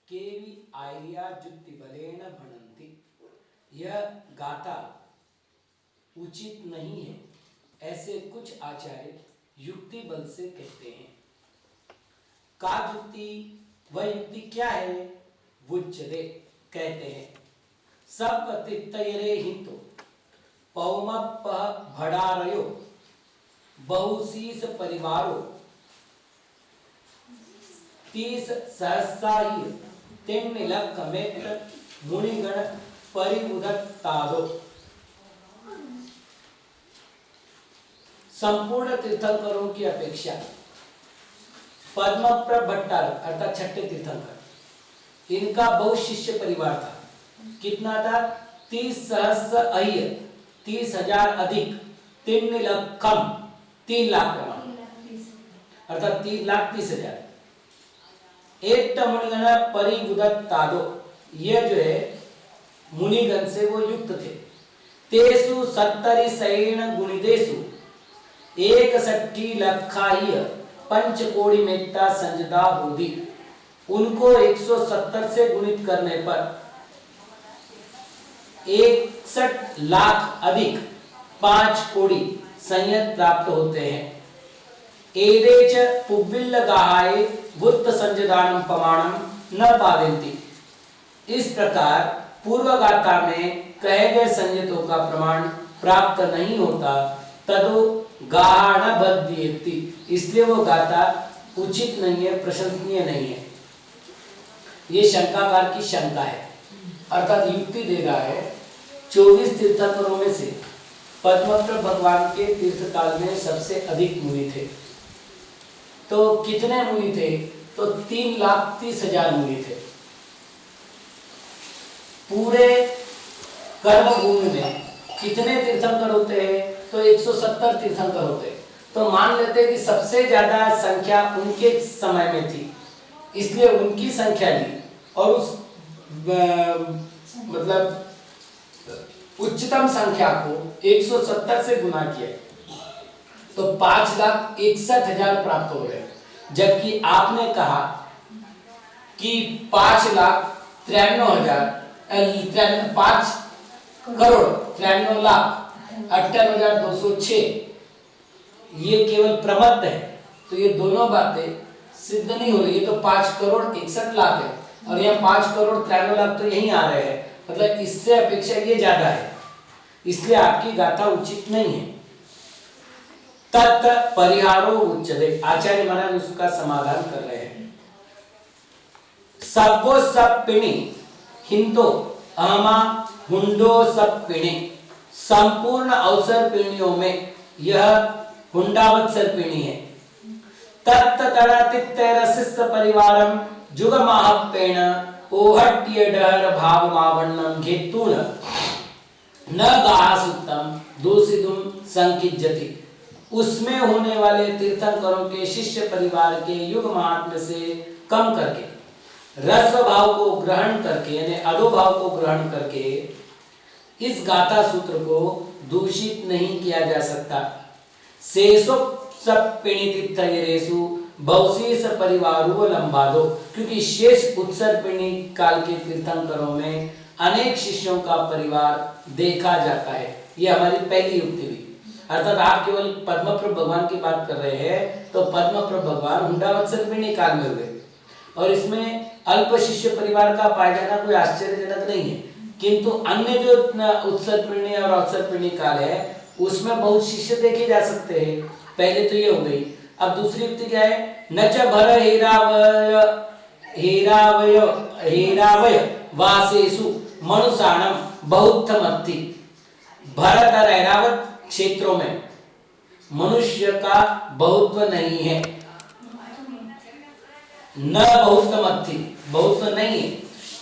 KV Arya जुक्ति बलेन भणन्ति। यह गाथा उचित नहीं है, ऐसे कुछ आचार्य युक्ति बल से कहते हैं। का युक्ति, वह युक्ति क्या है? वुच्यते, कहते हैं। सब तित्तयरे हिंतो पौमप भड़ारयो बहुशीष परिवारो 30 सहस्राही तिम्निलकमेत मुनिगण परिउदत्तादो। संपूर्ण तीर्थंकरों की अपेक्षा पद्मप्रभ भट्टारक अर्थात छठे तीर्थंकर, इनका बहुत शिष्य परिवार था। कितना था? 30 सहस्र अह्य, 30,000 अधिक, 3 लाख कम, 3 लाख प्रमाण अर्थात 3,30,000। एक मुनिगण परिउदत्तादो, ये जो है मुनिगण से वो युक्त थे। तेसु 70 सैण गुणिदेशु 61 लक्षाह्य पंचकोड़ी मेत्ता संजदा होदी। उनको 170 से गुणित करने पर 61 लाख अधिक 5 कोड़ी संयत प्राप्त होते हैं। एदेच पुब्बिल्ल गाहाय बुद्ध संजदानम प्रमाणम न पावेन्ति। इस प्रकार पूर्व गाथा में कहे गए संयतों का प्रमाण प्राप्त नहीं होता। तदो गाहा न बध्येति, इसलिए वो गाथा उचित नहीं है, प्रशंसनीय नहीं है। ये शंकाकार की शंका है, अर्थात युक्ति दे रहा है। 24 तीर्थंकरों में से पद्मप्रभ भगवान के तीर्थकाल में सबसे अधिक मुनि थे। तो कितने मुनि थे? तो 3,30,000 मुनि थे। पूरे कर्मभूमि में कितने तीर्थंकर होते हैं? तो 170 तीर्थंकर होते। तो मान लेते हैं कि सबसे ज्यादा संख्या उनके समय में थी, इसलिए उनकी संख्या ली और उस मतलब उच्चतम संख्या को 170 से गुना किया तो 5,61,000 प्राप्त हो गए। जबकि आपने कहा कि 5 करोड़ 93 लाख 58,206, ये केवल प्रमत्त है। तो ये दोनों बातें सिद्ध नहीं हो रही। ये तो 5 करोड़ 61 लाख है और यहाँ 5 करोड़ 93 लाख तो यहीं आ रहे हैं, मतलब इससे अपेक्षा ये ज्यादा है, इसलिए आपकी गाथा उचित नहीं है। तत् परिहारो उच्यते, आचार्य महाराज उसका समाधान कर रहे हैं। सबो सब पिणी हिंदो अहमा हुंडो सब पिणी। संपूर्ण अवसर पीढ़ियों में यह हुंडावत्सर पीढ़ी है। तत्तरतित्तरसिस्स परिवारम जुगमाहपेण ओहट्यडहर भावमावन्नम घेतून न गासुत्तम दूषितुम संकिज्यति। उसमें होने वाले तीर्थंकरों के शिष्य परिवार के युग महात्म्य से कम करके, रस्व भाव को ग्रहण करके यानी अधोभाव को ग्रहण करके इस गाथा सूत्र को दूषित नहीं किया जा सकता। शेषो सब पिणितित्थयरेषु बहुशीष परिवारो लंबादो, क्योंकि शेष उत्सर पिणी काल के तीर्थंकरों में अनेक शिष्यों का परिवार देखा जाता है। ये हमारी पहली युक्ति हुई। अर्थात आप केवल पद्मप्रभ भगवान की बात कर रहे हैं, तो पद्मप्रभ भगवान हुंडावत्सर पिणी काल में हुए और इसमें अल्प शिष्य परिवार का पाया जाना कोई आश्चर्यजनक नहीं है। किंतु अन्य जो उत्सर पिणी और अवसर पिणी काल है उसमें बहुत शिष्य देखे जा सकते हैं। पहले तो ये हो गई। अब दूसरी युक्ति क्या है? नच भर हेरावय वासेषु मनुषाणम बहुत्थमत्ति। भरत और ऐरावत क्षेत्रों में मनुष्य का बहुत्व नहीं है। न बहुत्तमत्ति, बहुत्व नहीं है।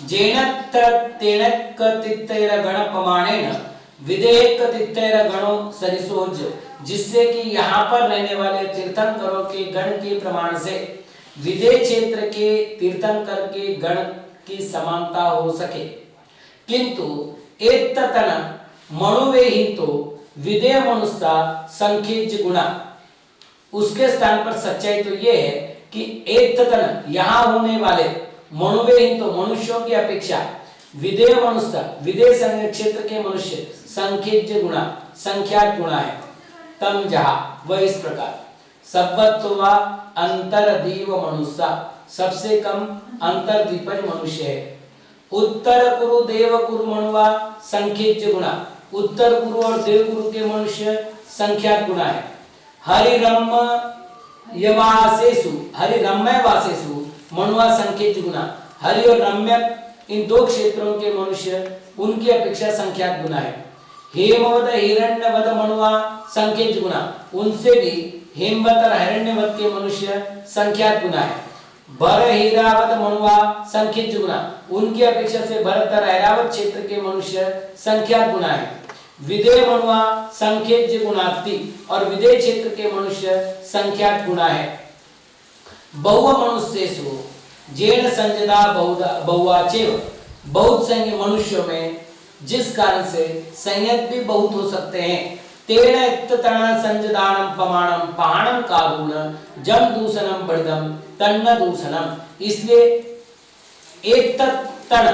जेनत तेनक तित्तैर गण प्रमाणेन विदेक तित्तैर गणो सरिसोज, जिससे कि यहाँ पर रहने वाले तीर्थंकरों के गण के प्रमाण से विदेह क्षेत्र के तीर्थंकर के गण की समानता हो सके। किंतु एततन मणुवेहितो विदेह मनुष्य संखेज गुणा। उसके स्थान पर सच्चाई तो यह है कि एततन यहाँ होने वाले मनुवे हिंतो मनुष्यों की अपेक्षा विदेय मनुष्य विदेय संज्ञक क्षेत्र के मनुष्य संख्यज्य गुणा संख्यात गुणा है। तम जहा वह इस प्रकार सब्बत्वा अंतरदीव मनुष्य सबसे कम अंतरदीपज मनुष्य है। उत्तर कुरु देव कुरु मनुवा संख्यज्य गुणा उत्तर कुरु और देव कुरु के मनुष्य संख्यात गुणा है। हरि रम्य वासेसु मनुवा संख्यज्य गुणा हरि और रम्य इन दो क्षेत्रों के मनुष्य उनकी अपेक्षा संख्यात गुणा है। हेमवद हिरण्यवद मनुवा संख्यज्य गुणा उनसे भी हेमवत और हिरण्यवत के मनुष्य संख्यात गुणा है। भर हीरावत मनुवा संख्यज्य गुणा उनकी अपेक्षा से भरत और ऐरावत क्षेत्र के मनुष्य संख्यात गुणा है। विदेय मनुवा संख्यज्य गुणात्ति और विदेय क्षेत्र के मनुष्य संख्यात गुणा है। बहु मनुष्येषु जेन संजदा बहुवाचेव बहुत संज्ञ मनुष्यों में जिस कारण से संयत भी बहुत हो सकते हैं। तेन इत्ततन संजदानम पमाणम पहाणम कारुण जम दूषणम बढ़दम तन्न दूषणम इसलिए एक तन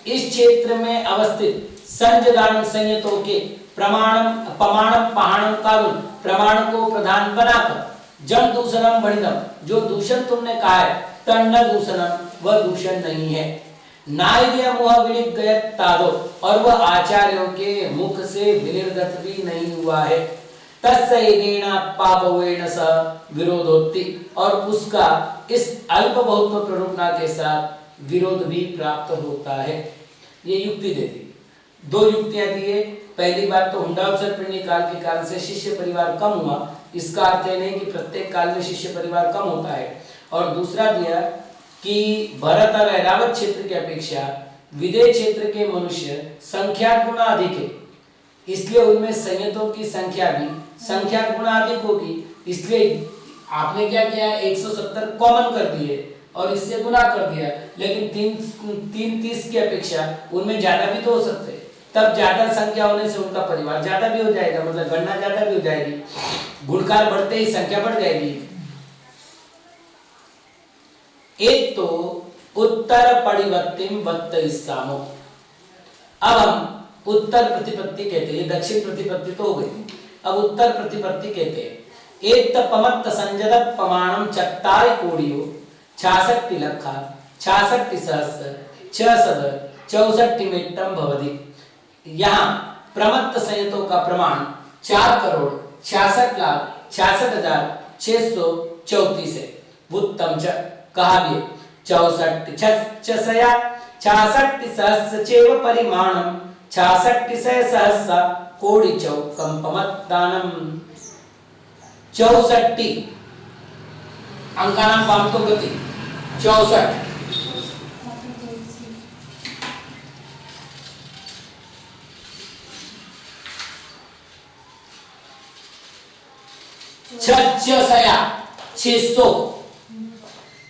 इस क्षेत्र में अवस्थित संजदानम संयतों के प्रमाणम पमाणम पहाणम कारुण प्रमाण को प्रधान बनाकर जम दूषणम बढ़दम जो दूषण तुमने कहा है तन्न दूषणम वह दूषण नहीं है। नाय्य मुह विनित गयत तादो और वह आचार्यों के मुख से विनिर्गत भी नहीं हुआ है। तस्सैनेन पापवेन स विरोधोत्ति और उसका इस अल्प बहुत्व प्ररूपणा के साथ विरोध भी प्राप्त होता है। ये युक्ति दे दी, दो युक्तियां दिए। पहली बात तो हुंडावसर पिंडी काल के कारण से शिष्य परिवार कम हुआ, इसका अर्थ है नहीं कि प्रत्येक काल में शिष्य परिवार कम होता है। और दूसरा दिया कि भरत और ऐरावत क्षेत्र की अपेक्षा विदेय क्षेत्र के मनुष्य संख्यात गुना अधिक है, इसलिए उनमें संयतों की संख्या भी संख्यात गुना अधिक होगी। इसलिए आपने क्या किया 170 कॉमन कर दिए और इससे गुना कर दिया, लेकिन 330 की अपेक्षा उनमें ज्यादा भी तो हो सकते हैं। तब ज्यादा संख्या होने से उनका परिवार ज्यादा भी हो जाएगा, मतलब गणना ज्यादा भी हो जाएगी। गुणकार बढ़ते ही संख्या बढ़ जाएगी। एक तो उत्तर परिवर्तिम वत्त इस्सामो। अब हम उत्तर प्रतिपत्ति कहते हैं, दक्षिण प्रतिपत्ति तो हो गई, अब उत्तर प्रतिपत्ति कहते हैं। एक तपमत्त संजदत पमाणम चत्तारि कोडियो 66 लक्षा 66 सहस्र 664 मेट्टम भवति। यहाँ प्रमत्त संयतों का प्रमाण 4 करोड़ 66 लाख 66,634 है। उत्तम च कहा भी 66 सहस्र चैव परिमाणम 66 सहस्र कोटि चौकम पमत्तानम 64 अंकानां पामतो गति 64 666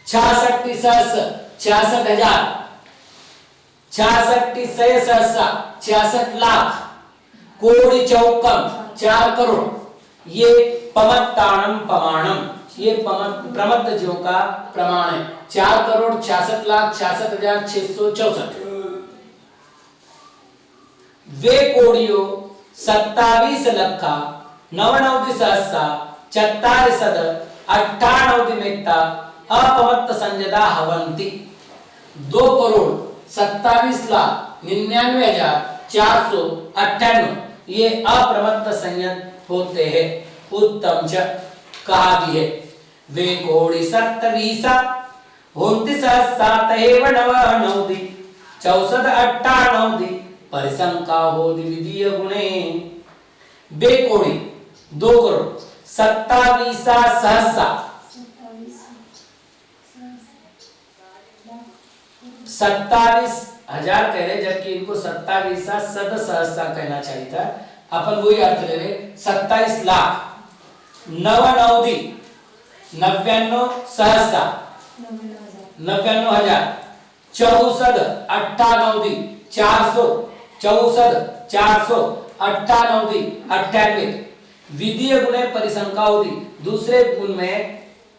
66,66,000 66 लाख कोटि चौकम 4 करोड़। ये पमत्ताणम प्रमाणम, ये प्रमत्त जीव का प्रमाण है। 4 करोड़ 66,66,664। वे कोडियो 27 लक्षा 99 सहस्रा 44,98 मेट्टा अपमत्त संजदा हवंती। 2 करोड़ 27,99,498 ये अप्रमत्त संयत होते हैं। उत्तम च कहा भी है वे कोड़ी 27 होती सहस्रा तहेव नवनौदि 64,98 परिसंका होदि विधीय गुणे। बे कोड़ी 2 करोड़ 27 सहस्रा 27,000 कह रहे, जबकि इनको 27 सद सहस्रा कहना चाहिए था। अपन वही अर्थ ले रहे 27 लाख 99 99 सहस्रा 99,000 64,98 400 64,498 98 विधीय गुणे परिसंख्या होती। दूसरे गुण में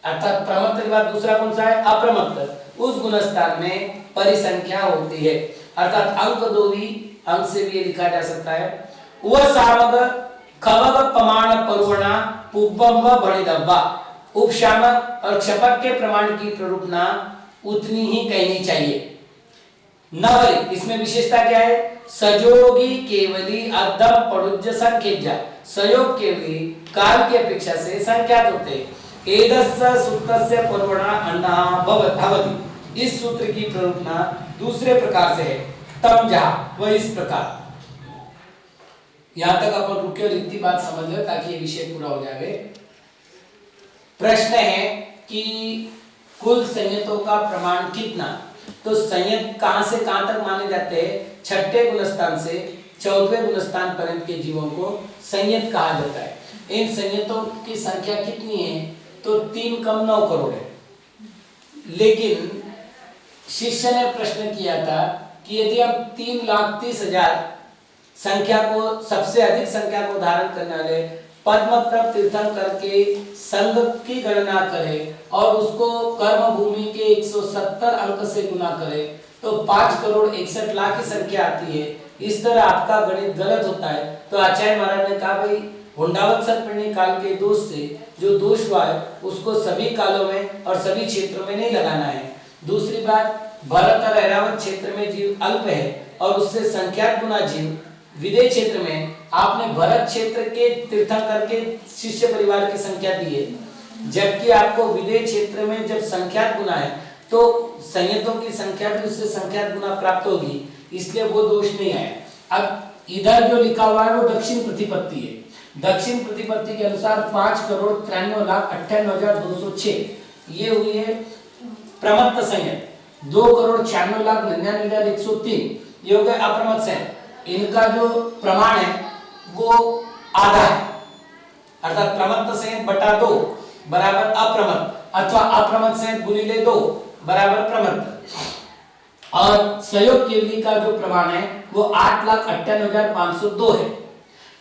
अर्थात प्रमत्त के बाद दूसरा कौन सा है अप्रमत्त, उस गुणस्थान में परिसंख्या होती है। अर्थात अंक 2 भी अंक से भी ये लिखा जा सकता है। वह सामग खवग प्रमाण परुणा पुब्बम्ब भणिदब्बा। उपशामक और क्षपक के प्रमाण की प्ररूपणा उतनी ही कहनी चाहिए। नवरी, इसमें विशेषता क्या है? सजोगी केवली अद्धम पड़ुज्य संख्यज्य। सयोग केवली काल की अपेक्षा से संख्यात होते हैं। एदस्य सूत्रस्य परुणा अन्ना भवति। इस सूत्र की प्ररूपणा दूसरे प्रकार से है। तम जहाँ वह इस प्रकार। यहां तक अपन रुके और इतनी बात समझ लो ताकि ये विषय पूरा हो जाए। प्रश्न है कि कुल संयतों का प्रमाण कितना? तो संयत कहां से कहां तक माने जाते हैं? छठे गुणस्थान से 14वें गुणस्थान पर्यंत के जीवों को संयत कहा जाता है। इन संयतों की संख्या कितनी है? तो 3 कम 9 करोड़ है। लेकिन शिष्य ने प्रश्न किया था कि यदि हम 3,30,000 संख्या को, सबसे अधिक संख्या को धारण करने वाले पद्मप्रभ तीर्थंकर के संघ की गणना करें और उसको कर्म भूमि के 170 अंक से गुना करें तो 5,61,00,000 की संख्या आती है। इस तरह आपका गणित गलत होता है। तो आचार्य महाराज ने कहा भाई हुंडावत सर्पिणी काल के दोष से जो दोष हुआ है उसको सभी कालों में और सभी क्षेत्रों में नहीं लगाना है। दूसरी बात, भरत और ऐरावत क्षेत्र में जीव अल्प है और उससे संख्यात गुना जीव। विदेश क्षेत्र में आपने भरत क्षेत्र के तीर्थंकर के शिष्य परिवार की संख्या दी है, जबकि आपको विदेश क्षेत्र में जब संख्यात गुना है तो संयतों की संख्या भी उससे संख्यात गुना प्राप्त होगी, इसलिए वो दोष नहीं आया। अब इधर जो लिखा हुआ है वो दक्षिण प्रतिपत्ति है। दक्षिण प्रतिपत्ति के अनुसार 5,93,58,206 ये हुई है प्रमत्त संयत। 2,96,99,103 ये हो गए अप्रमत्त संयत। इनका जो प्रमाण है वो आधा है, अर्थात प्रमत्त संयत बटा 2 बराबर अप्रमत्त अथवा अप्रमत्त संयत गुणिले 2 बराबर प्रमत्त। और संयोग केवली का जो प्रमाण है वो 8,98,502 है।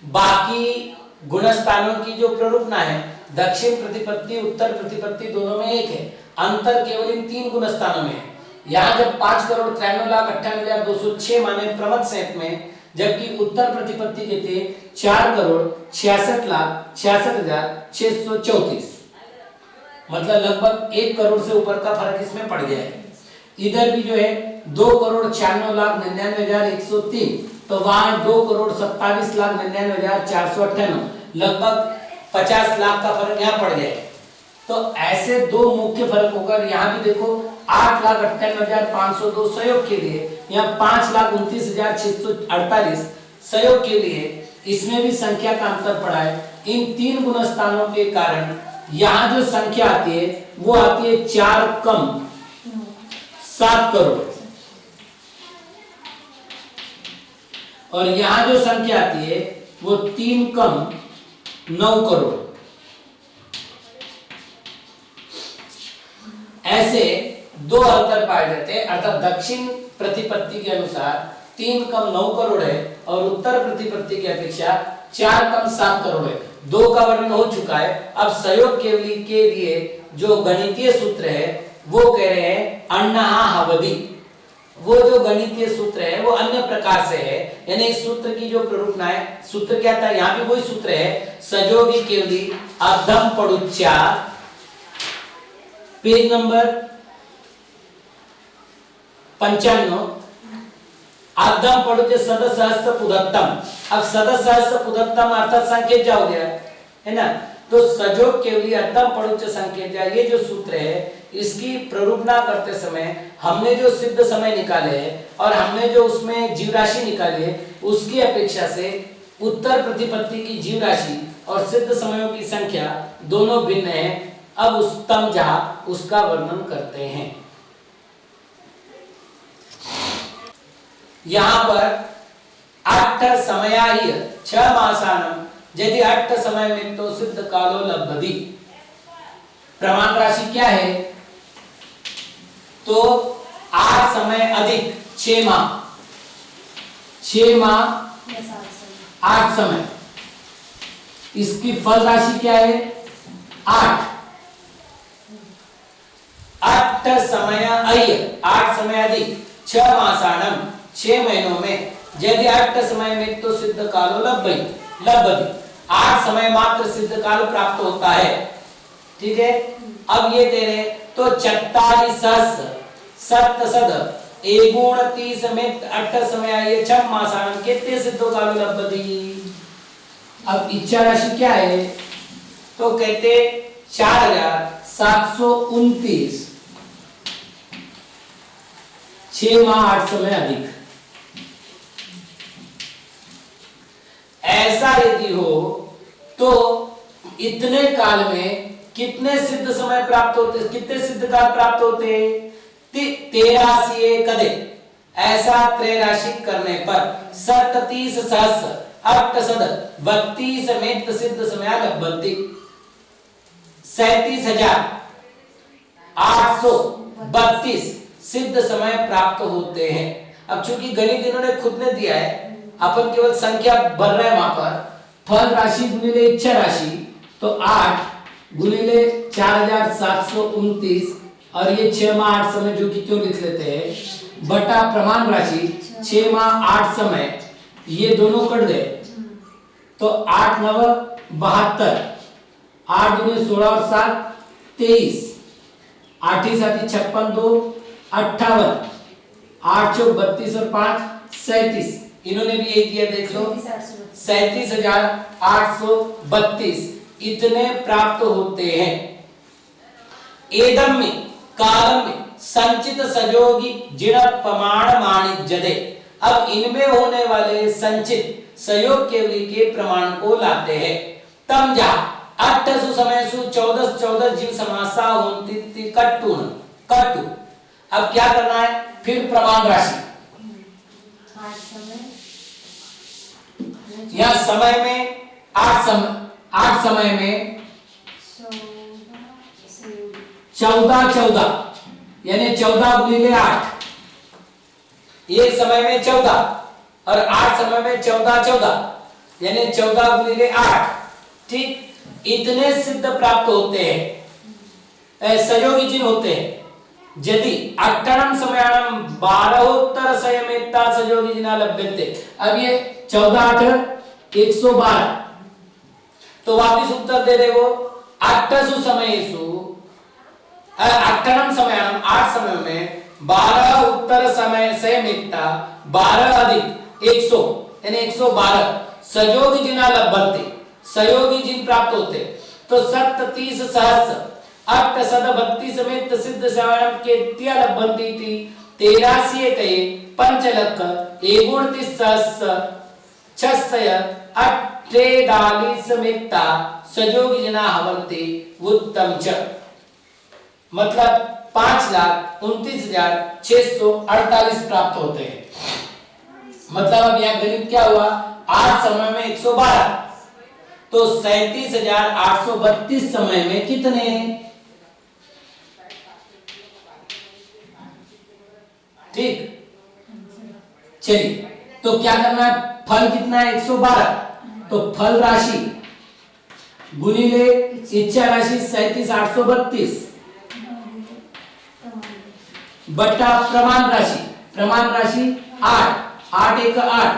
बाकी गुणस्थानों की जो प्ररूपणा है, दक्षिण प्रतिपत्ति उत्तर प्रतिपत्ति दोनों में एक है, अंतर केवल इन 3 गुणस्थानों में है। यहाँ जब 5,93,58,206 माने प्रमत्त संयत में, जबकि उत्तर प्रतिपत्ति के थे 4,66,66,634, मतलब लगभग 1 करोड़ से ऊपर का फर्क इसमें पड़ गया है। इधर भी जो है 2,96,99,103 तो वहां 2,27,99,498, लगभग 50 लाख का फर्क यहाँ पड़ गया है। तो ऐसे दो मुख्य फर्क होकर यहाँ भी देखो 8,98,502 सहयोग के लिए, यहाँ 5,29,648 सहयोग के लिए, इसमें भी संख्या का अंतर पड़ा है। इन 3 गुणस्थानों के कारण यहाँ जो संख्या आती है वो आती है 4 कम 7 करोड़ और यहाँ जो संख्या आती है वो 3 कम 9 करोड़। ऐसे 2 अंतर पाए जाते हैं, अर्थात दक्षिण प्रतिपत्ति के अनुसार 3 कम 9 करोड़ है और उत्तर प्रतिपत्ति की अपेक्षा 4 कम 7 करोड़ है। 2 का वर्णन हो चुका है। अब सहयोग केवली के लिए जो गणितीय सूत्र है वो कह रहे हैं अन्नहा हवदि। वो जो गणितीय सूत्र है वो अन्य प्रकार से है, यानी इस सूत्र की जो प्ररूपणा है, सूत्र क्या था, यहाँ भी वही सूत्र है, सजोगी केवली अधम पड़ुच्चा, पेज नंबर 95, आदम पड़ुच्च सदसहस्र पुदत्तम। अब सदसहस्र पुदत्तम अर्थात संकेत हो गया है ना। तो सजोग केवली अदम पड़ुच्च संकेत, ये जो सूत्र है इसकी प्ररूपणा करते समय हमने जो सिद्ध समय निकाले हैं और हमने जो उसमें जीव राशि निकाली है उसकी अपेक्षा से उत्तर प्रतिपत्ति की जीव राशि और सिद्ध समयों की संख्या दोनों भिन्न है। अब उत्तम जहां उसका वर्णन करते हैं। यहां पर 8 समयाय 6 मासानम यदि 8 समय में तो सिद्ध कालो लब्धि। प्रमाण राशि क्या है, तो 8 समय अधिक 6 माह, 6 माह 8 समय, इसकी फल राशि क्या है 8। 8 समय अय 8 समय अधिक 6 मासाणम 6 महीनों में यदि 8 समय में तो सिद्ध कालो लभ्यति 8 समय मात्र सिद्ध काल प्राप्त होता है। ठीक है, अब ये दे रहे तो 44 सहस्र सप्त सद एगुण 30 में 8 समय आइए 6 मासाणम कितने सिद्ध कालो लभ्यति। अब इच्छा राशि क्या है तो कहते 4729 6 माह 8 समय अधिक। ऐसा यदि हो तो इतने काल में कितने सिद्ध समय प्राप्त होते, कितने सिद्ध काल प्राप्त होते 83 कदे। ऐसा त्रैराशिक करने पर 37 सहस्र 8 सद 32 समेत सिद्ध समय लभ्यति 37,832 सिद्ध समय प्राप्त होते हैं। अब चूंकि गणित इन्होंने खुद ने दिया है, अपन केवल संख्या भर रहे हैं वहां पर। फल राशि गुणिले इच्छा राशि तो 8 गुणिले 4729 और ये 6 माह 8 समय जो कि क्यों लिख लेते हैं बटा प्रमाण राशि 6 माह 8 समय, ये दोनों कट गए तो 8 9 72 8 दूनी 16 और 7 23 8 ही 7 56 2 58 8 चौक 32 और 5 37। इन्होंने भी एक दिया देख लो 37,832 इतने प्राप्त होते हैं। एदम में कालम में संचित सयोगी जिण प्रमाण माणिज्यदे। अब इनमें होने वाले संचित सहयोग केवली के प्रमाण को लाते हैं। तम जा 8 समय 14 जीव समासा होती कट्टू। अब क्या करना है फिर प्रमाण राशि या समय में 8 समय में 14 यानी 14 गुणिले 8 एक समय में 14 और 8 समय में 14 यानी 14 गुणिले 8। ठीक, इतने सिद्ध प्राप्त होते हैं, सहयोगी जिन होते हैं। यदि अट्टनम समयानम 12 संयमेता सहयोगी जिना लभ्यते। अब ये 14 8 112 तो वापिस उत्तर दे रहे वो 8 समयेषु अट्टनम समयानम 8 समय में 12 उत्तर समय संयमेता 12 अधिक 100 यानी 112 सहयोगी जिना लभ्यते सहयोगी जिन प्राप्त होते। तो 37 सहस्र 8 सद 32 समेत सिद्ध श्रवणम के त्या लभ्यन्ति थी 83 कहे 5 लक्ष 29 सहस्र 648 समेता सहयोगी जना हवन्ति उत्तम च। मतलब 5,29,648 प्राप्त होते हैं। मतलब अब यहाँ गणित क्या हुआ 8 समय में 112 तो 37,832 समय में कितने। ठीक, चलिए तो क्या करना है फल कितना है 112 तो फल राशि गुणिले इच्छा राशि 37,832 बटा प्रमाण राशि 8 1 8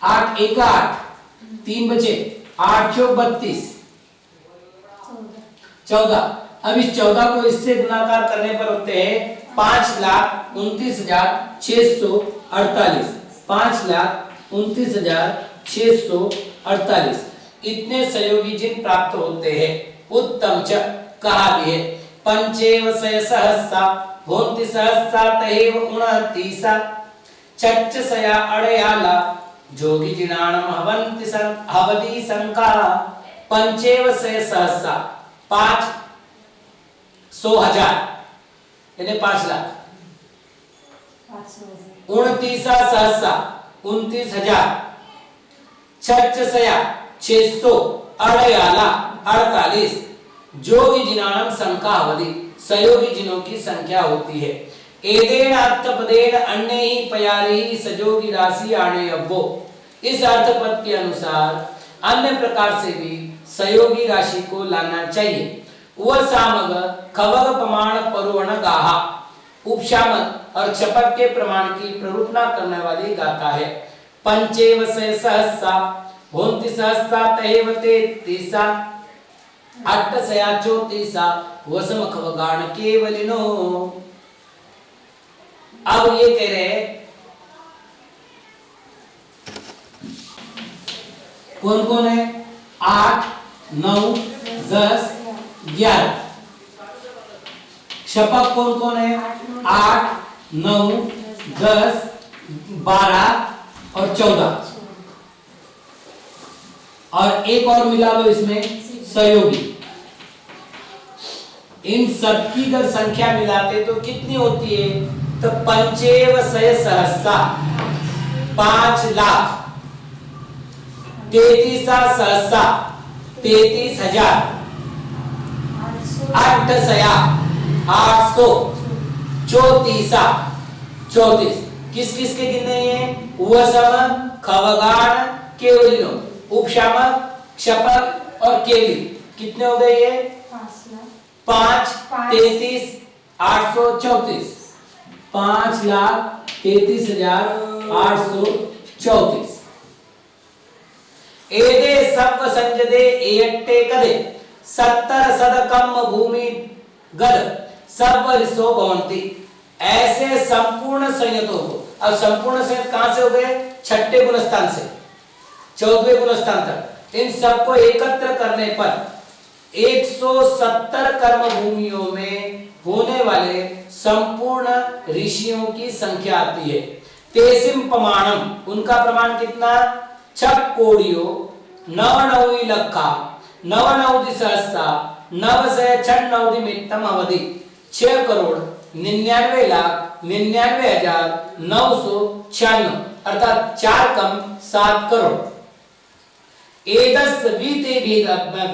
8 1 8 3 बचे 8 चौक 32 14। अब इस 14 को इससे गुणाकार करने पर होते हैं 5,29,648 5,29,648 इतने सहयोगी जिन प्राप्त होते हैं। उत्तम च कहा भी है पंचेव सहस्रा भोंति सहस्रा तहेव 29 चच्च सया अड़याला जोगी जिनाणम हवदी संका। पंचेव सहस्रा 500,000 यानी 5 लाख 29 सहस्रा 29,000 छच्च सया 600 अड़याला 48 जोगी जिनाणम संख्या अवधि सहयोगी जिनों की संख्या होती है। एदेन अर्थपदेन अन्य ही पयारी ही सजोगी राशि आने अब्बो। इस अर्थपद के अनुसार अन्य प्रकार से भी सहयोगी राशि को लाना चाहिए। वह सामग खवग प्रमाण परुवण गाहा उपशामक और क्षपक के प्रमाण की प्ररूपना करने वाली गाथा है। पंचेव से सहस्सा भोंति सहस्सा तहेव तेतीसा अट्टसया चौतीसा वसम खवगाण केवलिनो। अब ये कह रहे हैं कौन कौन है? 8 9 10 11। क्षपक कौन कौन है? 8 9 10 12 और 14। और एक और मिला लो इसमें सहयोगी। इन सबकी अगर संख्या मिलाते तो कितनी होती है? तो पंचेव सय सहस्सा 5 लाख, 33 सहस्सा 33,000, 8 800, 34 किस किस के गिनने हैं? वसम खवगाण केवलिनो, उपशामक क्षपक और केवली। कितने हो गए ये? 5 33 834, 5,33,834। एदे सप्त संजदे एयट्टे कदे 70 सदकम भूमि गद सब रिसो भवन्ति। ऐसे संपूर्ण संयतों को, अब संपूर्ण संयत कहां से हो गए? छठे गुणस्थान से 14वें गुणस्थान तक। इन सबको एकत्र करने पर 170 कर्म भूमियों में होने वाले संपूर्ण ऋषियों की संख्या आती है। तेसिम प्रमाणम, उनका प्रमाण कितना? 6 कोड़ियो 9 लखा 9 सहस्रा 9 से 6 9 मित्तम अवधि 6 करोड़ 99,99,996 अर्थात 4 कम 7 करोड़। एदस वीते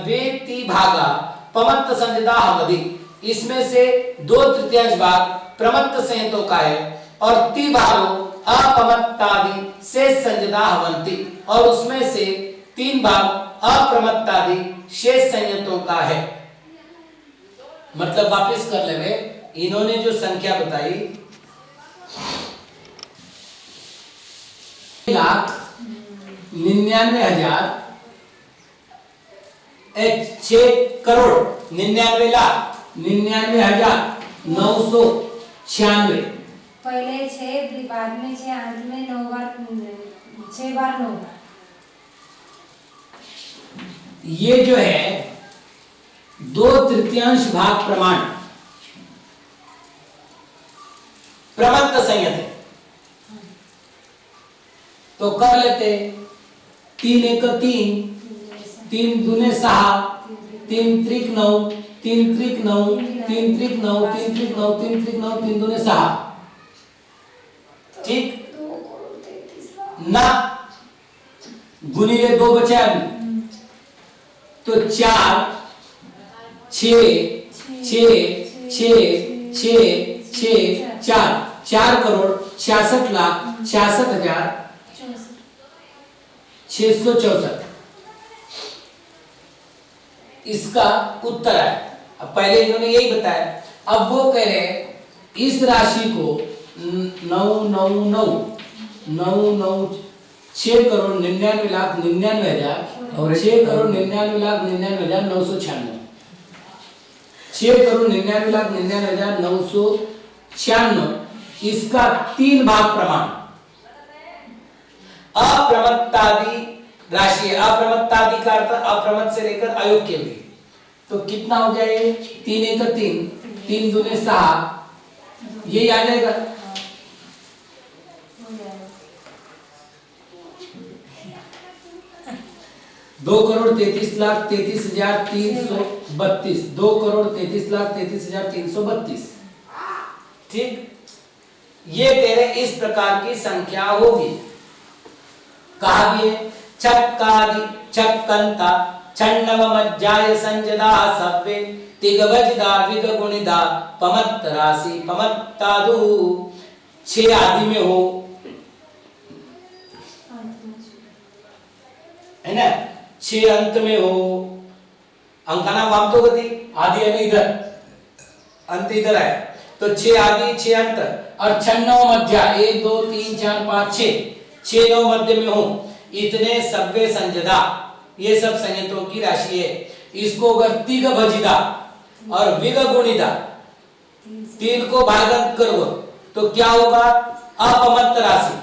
वेति भागा प्रमत्त संजदा अवधि, इसमें से 2/3 भाग प्रमत्त संयतों का है और 3 भागों अप्रमत्तादि शेष संजदा हवंती, और उसमें से 3 भाग अप्रमत्तादि शेष संयतों का है। मतलब वापस कर ले, इन्होंने जो संख्या बताई 1,99,000 6 करोड़ 99,99,996। पहले 6 बाद में 6 अंत में 9 बार 6 बार 9। ये जो है 2/3 भाग प्रमाण प्रमत्त संयत है। तो कर लेते 3 1 3 3 दूने 6 3 त्रिक 9 3 त्रिक 9 3 त्रिक 9 3 त्रिक 9 3 त्रिक 9 3 दूने 6। ठीक ना? गुणिले 2 बचा अभी, तो 4 6 6 6 6 6 4 4 करोड़ 66,66,664 इसका उत्तर है। अब पहले इन्होंने यही बताया, अब वो कह रहे हैं इस राशि को 6 करोड़ 99,99,000 और 6 करोड़ 99,99,996 6 करोड़ 99,99,996 इसका 3 भाग प्रमाण अप्रमत्तादि राशि है। अप्रमत्तादि का अर्थ अप्रमत्त से लेकर अयोग के लिए। तो कितना हो गया ये? 3 1 3 3 दूने 6 ये आ जाएगा। दो करोड़ 33,33,332 2 करोड़ 33,33,332। ठीक, ये तेरे इस प्रकार की संख्या होगी। कहा भी है छक्कादि छक्कंता छन्नव मज्जाय संजदा सव्वे तिगवजदा विगुणिदा पमत्त राशि पमत्तादु 6 आदि में हो, है ना? 6 अंत में हो, अंकना वामतो गति आदि है इधर, अंत इधर है, तो 6 आदि 6 अंत और 6 9 मध्य 1 2 3 4 5 6 9 मध्य में हो, इतने सव्य संजदा, ये सब संयतों की राशि है। इसको अगर तिग भजिदा और विग गुणिदा 3 को भागत करो तो क्या होगा, अपमत्त राशि,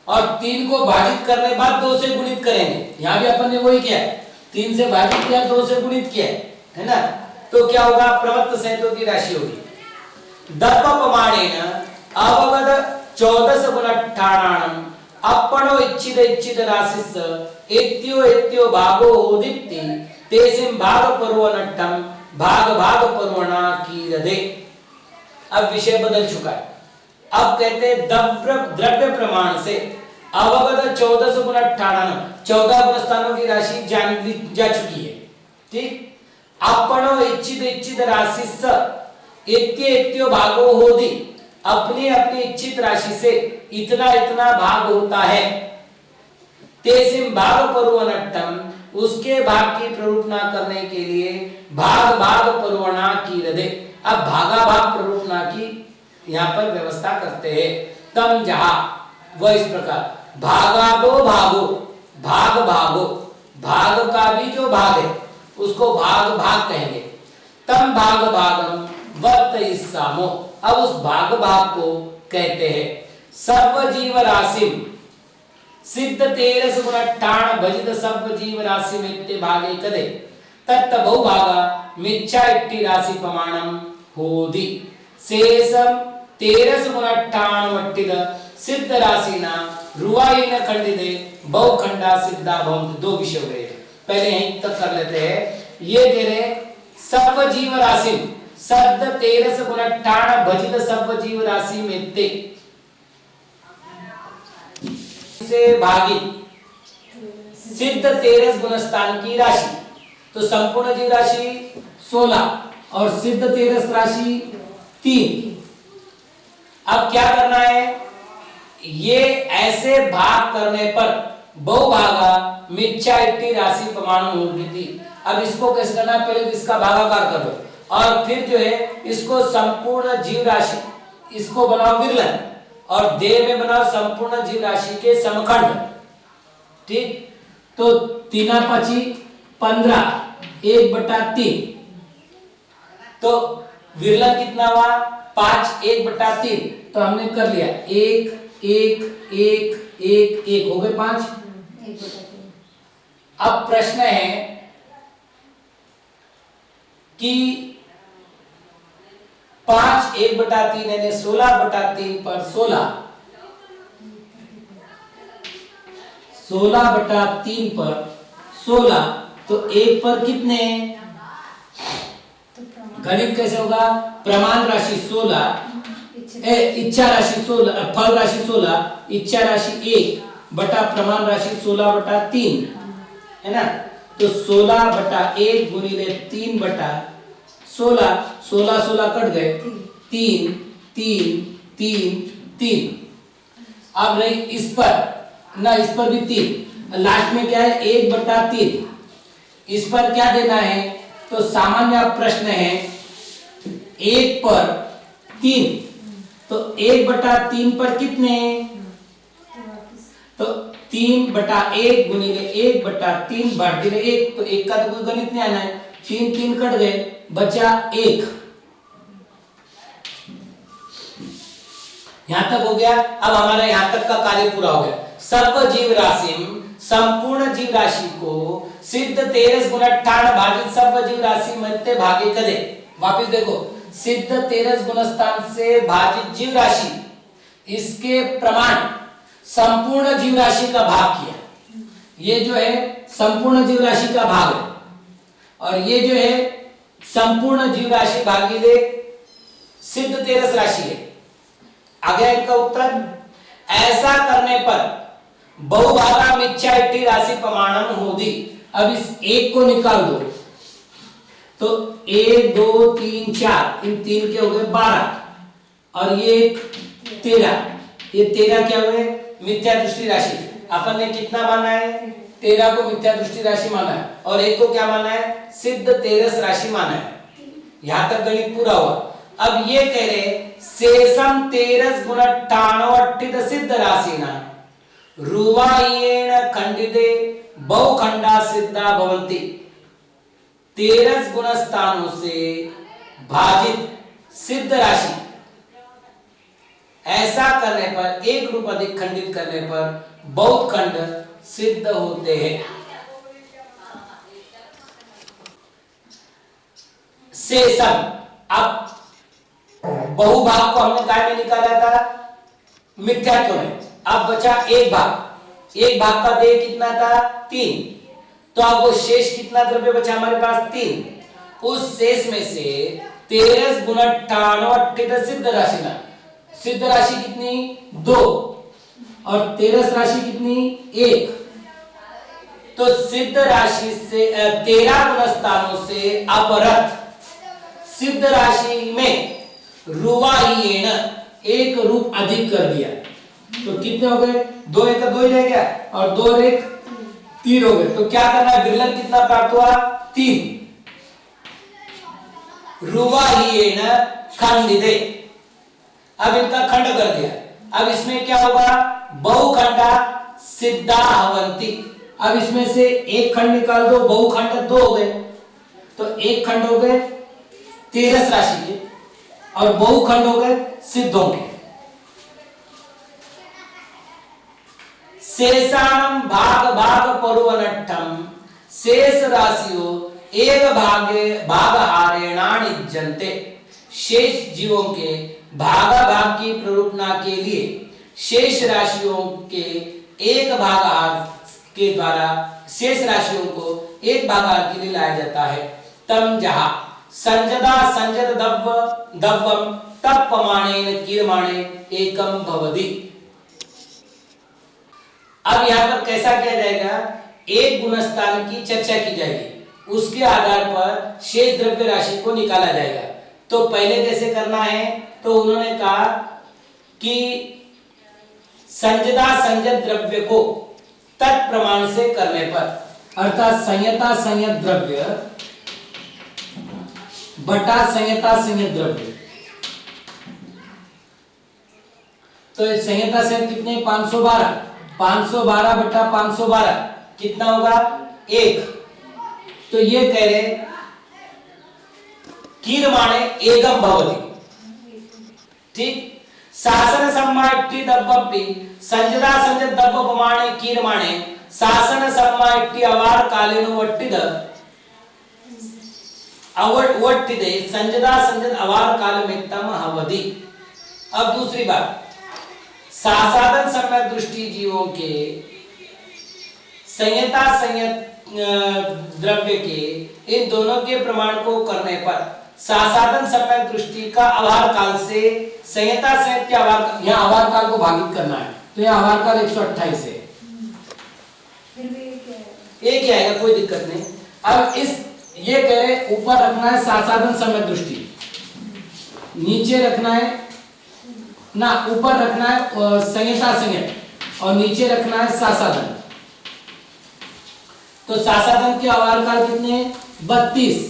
और 3 को भाजित करने बाद 2 से गुणित करेंगे। यहाँ भी अपन ने वही किया है, 3 से भाजित किया 2 से गुणित किया है ना, तो क्या होगा, प्रमत्त संयतों की राशि होगी। दर्प प्रमाणेन अवगत 14 गुणट्ठाणाम अपनो इच्छित इच्छित राशिस एत्यो एत्यो भागो होदित्ति तेसिम भाग पर्वनट्टम भाग भाग पर्वणा की रदे। अब विषय बदल चुका है, अब कहते हैं द्रव्य प्रमाण से अवगत 14 गुणट्ठाणाम 14 गुण स्थानों की राशि जान जा चुकी है, ठीक। अपनो इच्छित इच्छित राशिस एत्यो एत्यो भागो होदि, अपनी अपनी इच्छित राशि से इतना इतना भाग होता है। तेसिम भाग पर्वनट्टम, उसके भाग की प्ररूपना करने के लिए भाग भाग पर्वणा की हृदय, अब भागा भाग प्ररूपना की यहाँ पर व्यवस्था करते हैं। तम जहा वह इस प्रकार भागा दो भागो, भाग भागो, भाग का भी जो भाग है उसको भाग भाग कहेंगे। तम भाग भागम वर्त इस्सामो, अब उस भाग भाग को कहते हैं सर्व जीव राशि सिद्ध 13 गुणट्ठाण भजित सर्व जीव राशि में भागे कदे तत्त बहुभागा मिच्छा इट्टी राशि प्रमाणम होदि शेषम 13 गुणट्ठाण वट्टिद सिद्ध राशि ना रुवाई न खंडिते बहुखंडा सिद्धा भवन्ति। 2 विषय हुए, पहले यहीं तक कर लेते हैं। ये कह रहे सर्व जीव राशि सद्द 13 गुणट्ठाण भजित सर्व जीव राशि में ते से भागित सिद्ध 13 गुण स्थान की राशि, तो संपूर्ण जीव राशि 16 और सिद्ध 13 राशि 3। अब क्या करना है, ये ऐसे भाग करने पर बहुभागा मिच्छा इट्टी राशि प्रमाण होगी। अब इसको कैसे करना है, पहले इसका भागाकार कर दो और फिर जो है इसको संपूर्ण जीव राशि, इसको बनाओ विरलन और देह में बनाओ संपूर्ण जीव राशि के समखंड, ठीक। तो 3 5 15 1/3, तो विरलन कितना हुआ 5 1/3, तो हमने कर लिया 1 1 1 1 1 हो गए 5। अब प्रश्न है कि 5 1/3 यानी 16/3 पर 16/3 पर 16, तो 1 पर कितने, गणित कैसे होगा, प्रमाण राशि 16 इच्छा राशि 16 फल राशि 16 इच्छा राशि 1 बटा प्रमाण राशि 16/3 है ना, तो 16/1 गुणिले 3/16, 16 16 कट गए 3 3 3 3। अब नहीं इस पर ना, इस पर भी 3, लास्ट में क्या है 1/3, इस पर क्या देना है, तो सामान्य प्रश्न है 1 पर 3, तो 1/3 पर कितने, तो 3/1 गुणिले 1/3 बढ़ दिले 1, तो 1 का तो कोई गणित नहीं आना है, 3 3 कट गए बचा 1। यहां तक हो गया। अब हमारा यहां तक का कार्य पूरा हो गया। सर्व जीव राशि संपूर्ण जीव राशि को सिद्ध 13 गुणट्ठाण भाजित सर्व जीव राशि मध्य भागे कदे। वापिस देखो, सिद्ध 13 गुणस्थान से भाजित जीव राशि, इसके प्रमाण संपूर्ण जीव राशि का भाग किया। ये जो है संपूर्ण जीव राशि का भाग है और ये जो है संपूर्ण जीव राशि भागीले सिद्ध 13 राशि है। आगे इनका उत्तर, ऐसा करने पर बहुभागा मिच्छा इट्टी राशि प्रमाणम होदी। अब इस 1 को निकाल दो, तो 1 2 3 4, इन 3 के हो गए 12 और ये 13, ये 13 क्या हुए मिथ्या दृष्टि राशि। अपन ने कितना माना है, 13 को मिथ्या दृष्टि राशि माना है और 1 को क्या माना है, सिद्ध 13 राशि माना है। यहां तक गणित पूरा हुआ। अब ये कह रहे शेषम तेरस गुणट्ठानवट्ठित सिद्ध राशिना रुवायेण खंडिते बहुखंडा सिद्धा भवन्ति। 13 गुण स्थानों से भाजित सिद्ध राशि ऐसा करने पर एक रूप अधिक खंडित करने पर बहुत खंड सिद्ध होते हैं। शेषम, अब बहुभाग को हमने काय में निकाला था? मिथ्यात्व में। अब बचा एक भाग, एक भाग का देह कितना था? 3। तो अब वो शेष कितना द्रव्य बचा हमारे पास? 3। उस शेष में से 13 गुणट्ठानवट्ठित सिद्ध राशि ना, सिद्ध राशि कितनी? 2 और 13 राशि कितनी? 1। तो सिद्ध राशि से 13 गुण स्थानों से अपरत सिद्ध राशि में रुवायेण एक रूप अधिक कर दिया। तो कितने हो गए? 2 एक 2 ही रह गया और 2 और 1 3 हो गए। तो क्या करना है? विरलन कितना प्राप्त हुआ? 3। रुवायेण खंडिते, अब इनका खंड कर दिया। अब इसमें क्या होगा? बहुखंडा सिद्धा भवन्ति। अब इसमें से एक खंड निकाल दो, बहुखंड 2 हो गए। तो एक खंड हो गए 13 राशि के और बहुखंड हो गए सिद्धों के। शेषाम भाग भाग परुवनट्ठम, शेष राशियों एक भाग हारेणानिज्जन्ते। शेष जीवों के भागाभाग की प्ररूपणा के लिए शेष राशियों के एक भागाहार के द्वारा शेष राशियों को एक भागाहार के लिए लाया जाता है। तम जहा संजदा संजत दव्वम तप्पमाणेन कीर्माणे एकम भवति। अब यहां पर कैसा किया जाएगा? एक गुणस्थान की चर्चा की जाएगी, उसके आधार पर शेष द्रव्य राशि को निकाला जाएगा। तो पहले कैसे करना है? तो उन्होंने कहा कि संजदा संजत द्रव्य को तत्प्रमाण से करने पर, अर्थात संयता संयत द्रव्य बटा संयता संयत द्रव्य। तो संयता संयत कितने? 512। 512 बटा 512 कितना होगा? 1। तो ये कह रहे कीर्माणे एकम भवति। ठीक। शासन सम्मायट्टि दब्बपि संजदा संजत दब्बपमाणे कीर्माणे शासन सम्मायट्टि अवार कालेनो वट्टिद अवट्टिदे संजदा संजत अवार काल में तम हवदि। अब दूसरी बात, सासाधन सम्यक दृष्टि जीवों के संयता संयत द्रव्य के इन दोनों के प्रमाण को करने पर सासाधन सम्यक दृष्टि का आभार काल से संयता संयत के आभार, यहाँ आभार काल को भागित करना है। तो यहाँ आभार काल 128 है, एक ही आएगा, कोई दिक्कत नहीं। अब इस ये कह रहे ऊपर रखना है सासाधन सम्यक दृष्टि, नीचे रखना है ना, ऊपर रखना है संयता संयत और नीचे रखना है सासाधन। तो सासाधन के आभार काल कितने हैं? 32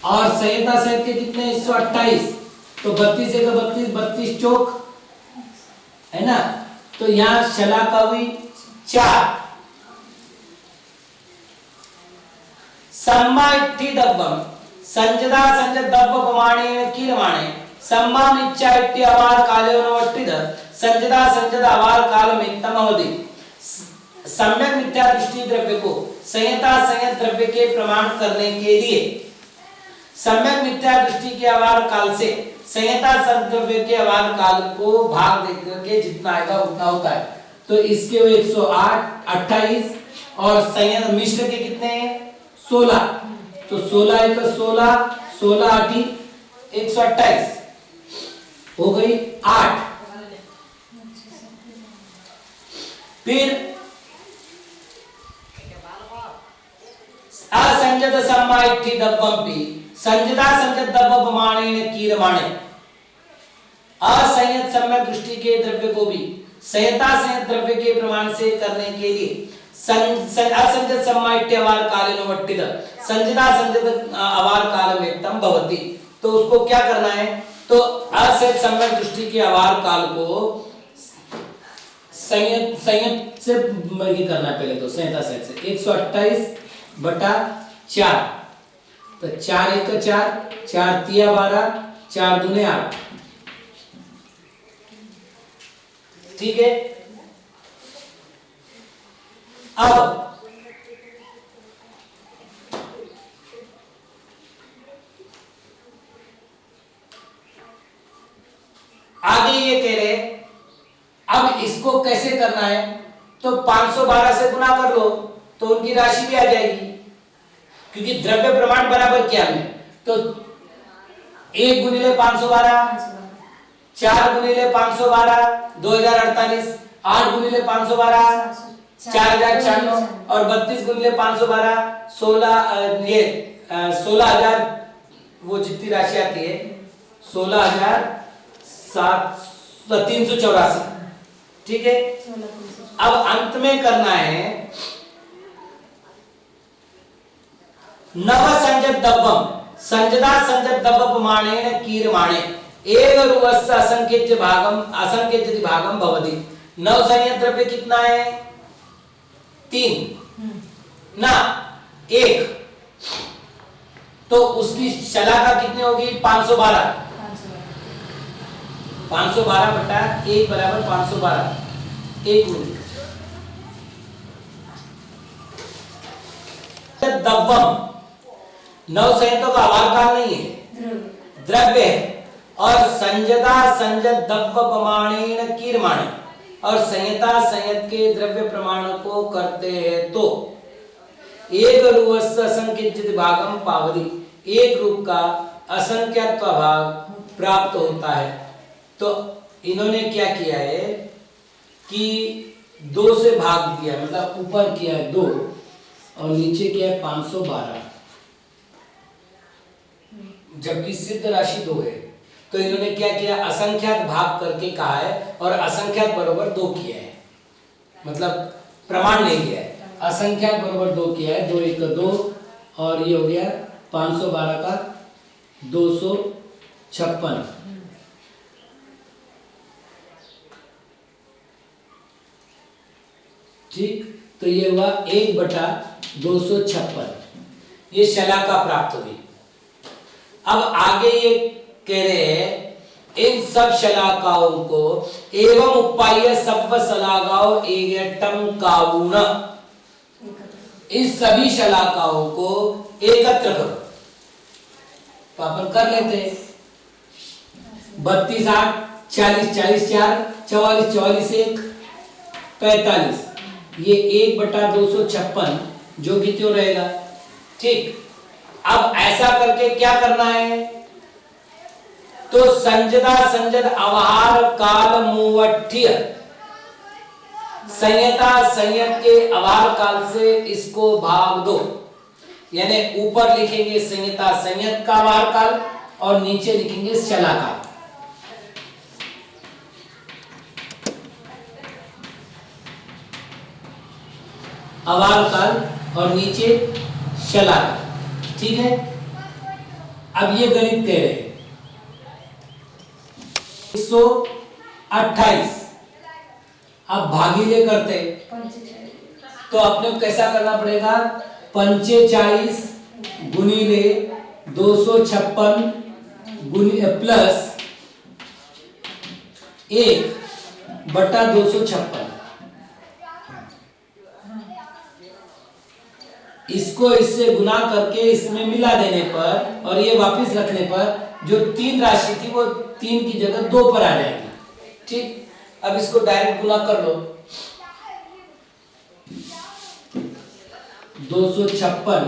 और संयता संयत के कितने? 128। तो 32 एक 32, 32 चौक है ना। तो यहां शला का हुई 4। सम्मा इट्ठी दब्बम संजदा संजत दब्ब प्रमाणे कीलमाणे सम्मा इच्छा इट्ठी अवार काले वट्टिद संजदा संजत अवार काल में तमवदि। सम्यक मिथ्या दृष्टि द्रव्य को संयता संयत द्रव्य के प्रमाण करने के लिए सम्यक मिथ्या दृष्टि के अवार काल से संयता संयत द्रव्य के अवार काल को भाग देकर के जितना आएगा उतना होता है। तो इसके 108 28 और संयत मिश्र के कितने हैं? 16। तो 16 एक 16 16 8 128 हो गई 8। फिर असंजत सम्माइट्ठी दब्बम्पि संजदा संजत दब्ब प्रमाणेन कीरमाणे। असंयत सम्यक दृष्टि के द्रव्य को भी संयता संयत द्रव्य के प्रमाण से करने के लिए असंजत सम्माइट्ठी अवार कालेन वट्टिद संजदा संजत अवार काल में तम भवति। तो उसको क्या करना है, तो असहित सम्यक दृष्टि के आभार काल को संयत से ये करना है पहले, तो संयता सहित से 128/4, तो 4 1 4, 4 3 12, 4 दूने 8, ठीक है। अब आगे ये कह रहे, अब इसको कैसे करना है, तो 512 से गुना कर लो तो उनकी राशि भी आ जाएगी, क्योंकि द्रव्य प्रमाण बराबर किया हमने, तो 1 गुणिले 512, 4 गुणिले 512 2048, 8 गुणिले 512 4096, और 32 गुणिले 512 16, ये 16,000, वो जितनी राशि आती है 16,384, ठीक है। अब अंत में करना है नव संजत दब्बम संजदा संजत दब्ब प्रमाणेन कीरमाणे एक रुवस्य असंख्यज्य भागम भवति। नव संयत द्रव्य कितना है, 3 ना 1, तो उसकी शलाका कितनी होगी 512 बटा 1 बराबर 512, 1 गुणित दब्बम, नव संयतों का आभार काल नहीं है, द्रव्य है, और संजदा संजत दब्ब प्रमाणेन कीरमाणे, और संयता संयत के द्रव्य प्रमाण को करते हैं तो एक रूपस्य असंख्यज्य भागम पावति, एक रूप का असंख्यात्व भाग प्राप्त होता है। तो इन्होंने क्या किया है कि 2 से भाग दिया, मतलब ऊपर किया है 2 और नीचे किया है 512, जबकि सिद्ध राशि 2 है, तो इन्होंने क्या किया, असंख्यात भाग करके कहा है और असंख्यात बराबर 2 किया है, मतलब प्रमाण नहीं किया है, असंख्यात बराबर 2 किया है, 2 1 2, और ये हो गया 512 का 256, ठीक। तो ये हुआ 1/256, ये शलाका प्राप्त हुई। अब आगे ये कह रहे हैं इन सब शलाकाओं को एवं उपाय सब शलाकाओं एगटम कावुन, इस सभी शलाकाओं को एकत्र करो, तो अपन कर लेते हैं 32 8 40 40 4 44 44 1 45, ये 1/256 जो कि क्यों रहेगा, ठीक। अब ऐसा करके क्या करना है, तो संजदा संजद अवहार काल मुवठ्ठ्य, संयता संयत के अवहार काल से इसको भाग दो, यानी ऊपर लिखेंगे संयता संयत का अवहार काल और नीचे लिखेंगे शलाका। अवहार काल और नीचे शलाका, ठीक है। अब ये गणित कह रहे हैं 128, अब भागीले करते तो अपने को कैसा करना पड़ेगा, 45 गुणिले 256 प्लस 1/256, इसको इससे गुना करके इसमें मिला देने पर और ये वापस रखने पर जो 3 राशि थी वो 3 की जगह 2 पर आ जाएगी, ठीक। अब इसको डायरेक्ट गुना कर लो, 256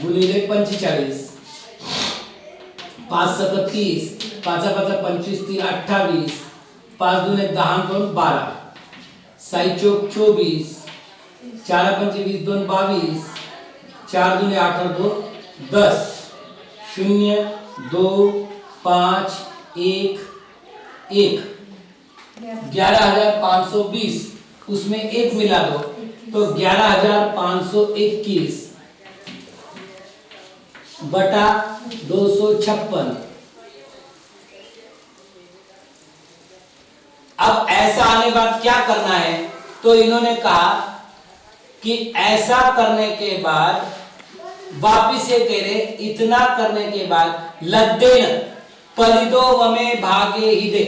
गुणिले 45, 5 7 30, 5 5 25 3 28, 5 दूने 10 12, 6 चौक 24, 4 5 20 2 22, 4 दूने 8 और 2 10, 0 2 5 1 1, 11,520, उसमें 1 मिला दो तो 11,521 बटा 256 अब ऐसा आने बाद क्या करना है, तो इन्होंने कहा कि ऐसा करने के बाद वापिस ये कह रहे इतना करने के बाद लद्देन पलिदो वमे भागे ही दे,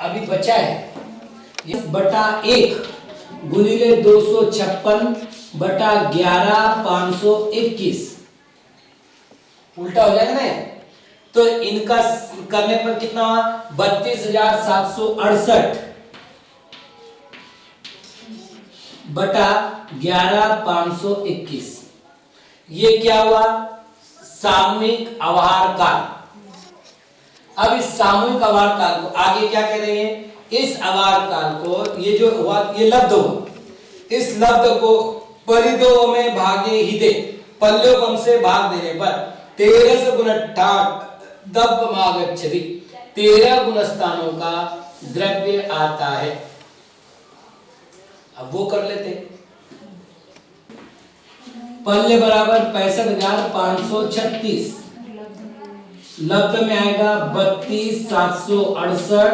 अभी बचा है ये बटा 1 गुणिले 256 बटा 11,521 उल्टा हो जाएगा ना। तो इनका करने पर कितना हुआ 32,768 बटा 11,521। ये क्या हुआ सामूहिक आवार काल। अब इस सामूहिक आवार काल को आगे क्या कह रहे हैं, इस आवार काल को ये जो हुआ ये लब्ध हुआ, इस लब्ध को परिदो में भागे ही दे, पल्योपम से भाग देने पर 13 गुण 13 गुण स्थानों का द्रव्य आता है। अब वो कर लेते, पल्य बराबर 65,536, लब्ध में आएगा 32,768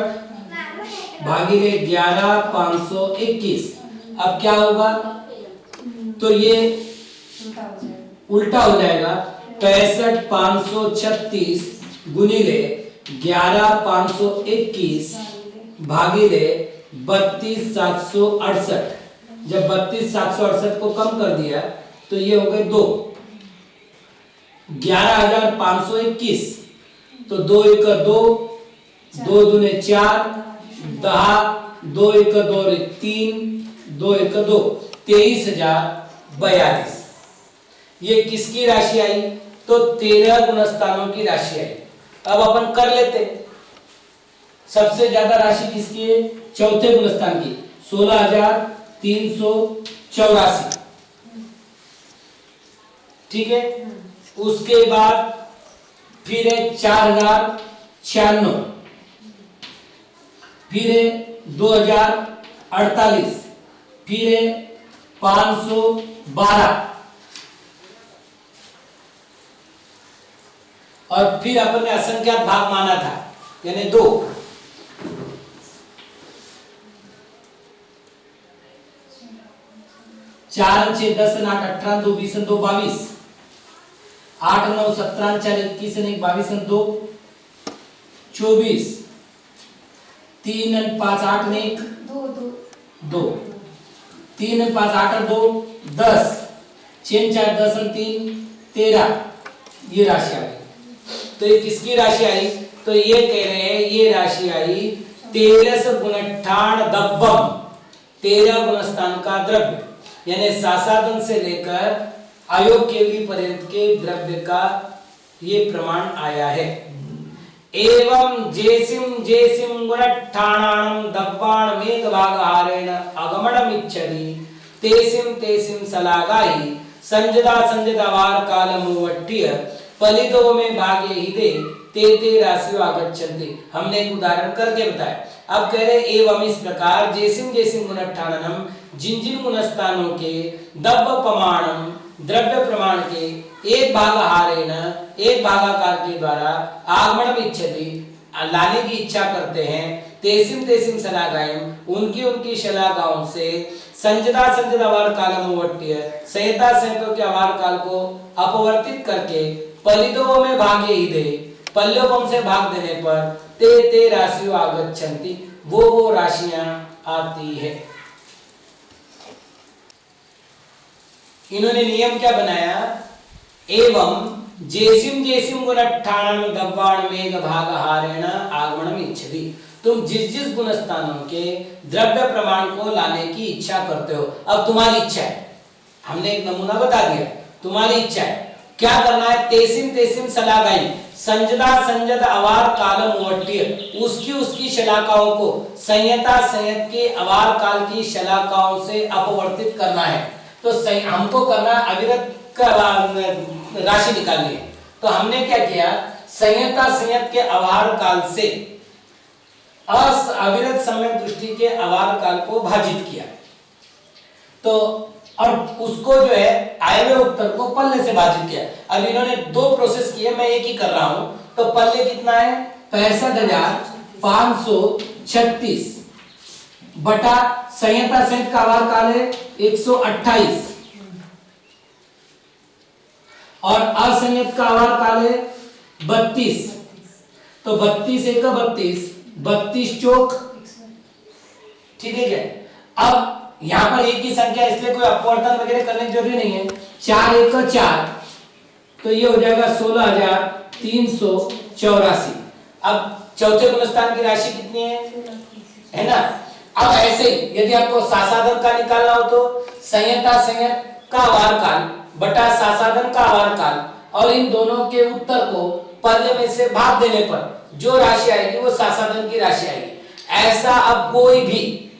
भागिले 11,521। अब क्या होगा, तो ये उल्टा हो जाएगा 65,536 गुणिले 11,521 भागिले 32,768। जब 32,768 को कम कर दिया तो ये हो गए 2, 11,521, तो 2 1 2, 2 दूने 4, 10, 2 1 2 3, 2 1 2, 23,042। ये किसकी राशि आई, तो 13 गुणस्थानों की राशि आई। अब अपन कर लेते, सबसे ज्यादा राशि किसकी है, चौथे गुणस्थान की 16,384, ठीक है। उसके बाद फिर है 4,096, फिर है 2,048, फिर है 512 और फिर अपन ने असंख्यात भाग माना था यानी 2। 4 6 10 8 18 2 20 2 22, 8 9 17 4 21 1 22 2 24, 3 5 8 1 2, 3 5 8 2 10, 6 4 10 3 13। ये राशि आ गई। तो ये किसकी राशि आई, तो ये कह रहे हैं ये राशि आई 13 गुण 13 गुण स्थान का द्रव्य, यानी सासादन से लेकर अयोग्य पर्यंत के द्रव्य का ये प्रमाण आया है। एवं जेसिम जेसिम गुणठाणानं दब्बाण मेघ भागहारेण आगमनमिच्छति तेसिम तेसिम सलागाहि संजदा संजदा वार कालमुवट्टिय पलिदो में भागे ही दे ते ते राशियो आगच्छन्ति। हमने एक उदाहरण करके बताया। अब कह रहे एवं इस प्रकार जेसिम जेसिम गुणठाणनम जिन जिन गुणस्थानों के दब्ब प्रमाणम द्रव्य प्रमाण के एक भागहारेण एक भागाकार के द्वारा आगमनम इच्छति लाने की इच्छा करते हैं, तेसिम तेसिम शलागायम उनकी उनकी शलागाओं से संजदा संजदा वार कालमुवट्टिय संहिता संहितों के आवार काल को अपवर्तित करके पलिदो में भागे ही दे पल्योपम से भाग देने पर ते ते राशियों आगच्छन्ति वो राशियां आती है। इन्होंने नियम क्या बनाया, एवं जेसिम जेसिम गुणठाणं दब्बाण मेघ भागहारेण आगमनम इच्छति। तुम जिस जिस गुण स्थानों के द्रव्य प्रमाण को लाने की इच्छा करते हो, अब तुम्हारी इच्छा है, हमने एक नमूना बता दिया, तुम्हारी इच्छा है क्या करना है, तेसिम तेसिम शलागाई संजदा संजद अवार कालम वट्टिय उसकी उसकी शलाकाओं को संयता संयत के अवार काल की शलाकाओं से अपवर्तित करना है। तो हमको करना अविरत का राशि निकालनी है। तो हमने क्या किया, संयता संयत के अवार काल से अविरत सम्यक दृष्टि के अवार काल को भाजित किया, तो और उसको जो है आए हुए उत्तर को पल्ले से भाजित किया। अब इन्होंने दो प्रोसेस किए, मैं एक ही कर रहा हूं। तो पल्ले कितना है 65,536 बटा संयंता संयंत का आवार काल है 128 और असंयत का आवार काल है 32। तो 32 एक 32, 32 चौक, ठीक है क्या। अब यहां पर एक ही संख्या इसलिए कोई अपवर्तन वगैरह करने की जरूरी नहीं है। 4 एक 4, तो ये हो जाएगा 16,384। अब चौथे गुणस्थान की राशि कितनी है ना। अब ऐसे ही यदि आपको सासाधन का निकालना हो तो संयंता संयंत का आवार काल बटा सासाधन का आवार काल और इन दोनों के उत्तर को पल्ले में से भाग देने पर जो राशि आएगी वो सासाधन की राशि आएगी। ऐसा अब कोई भी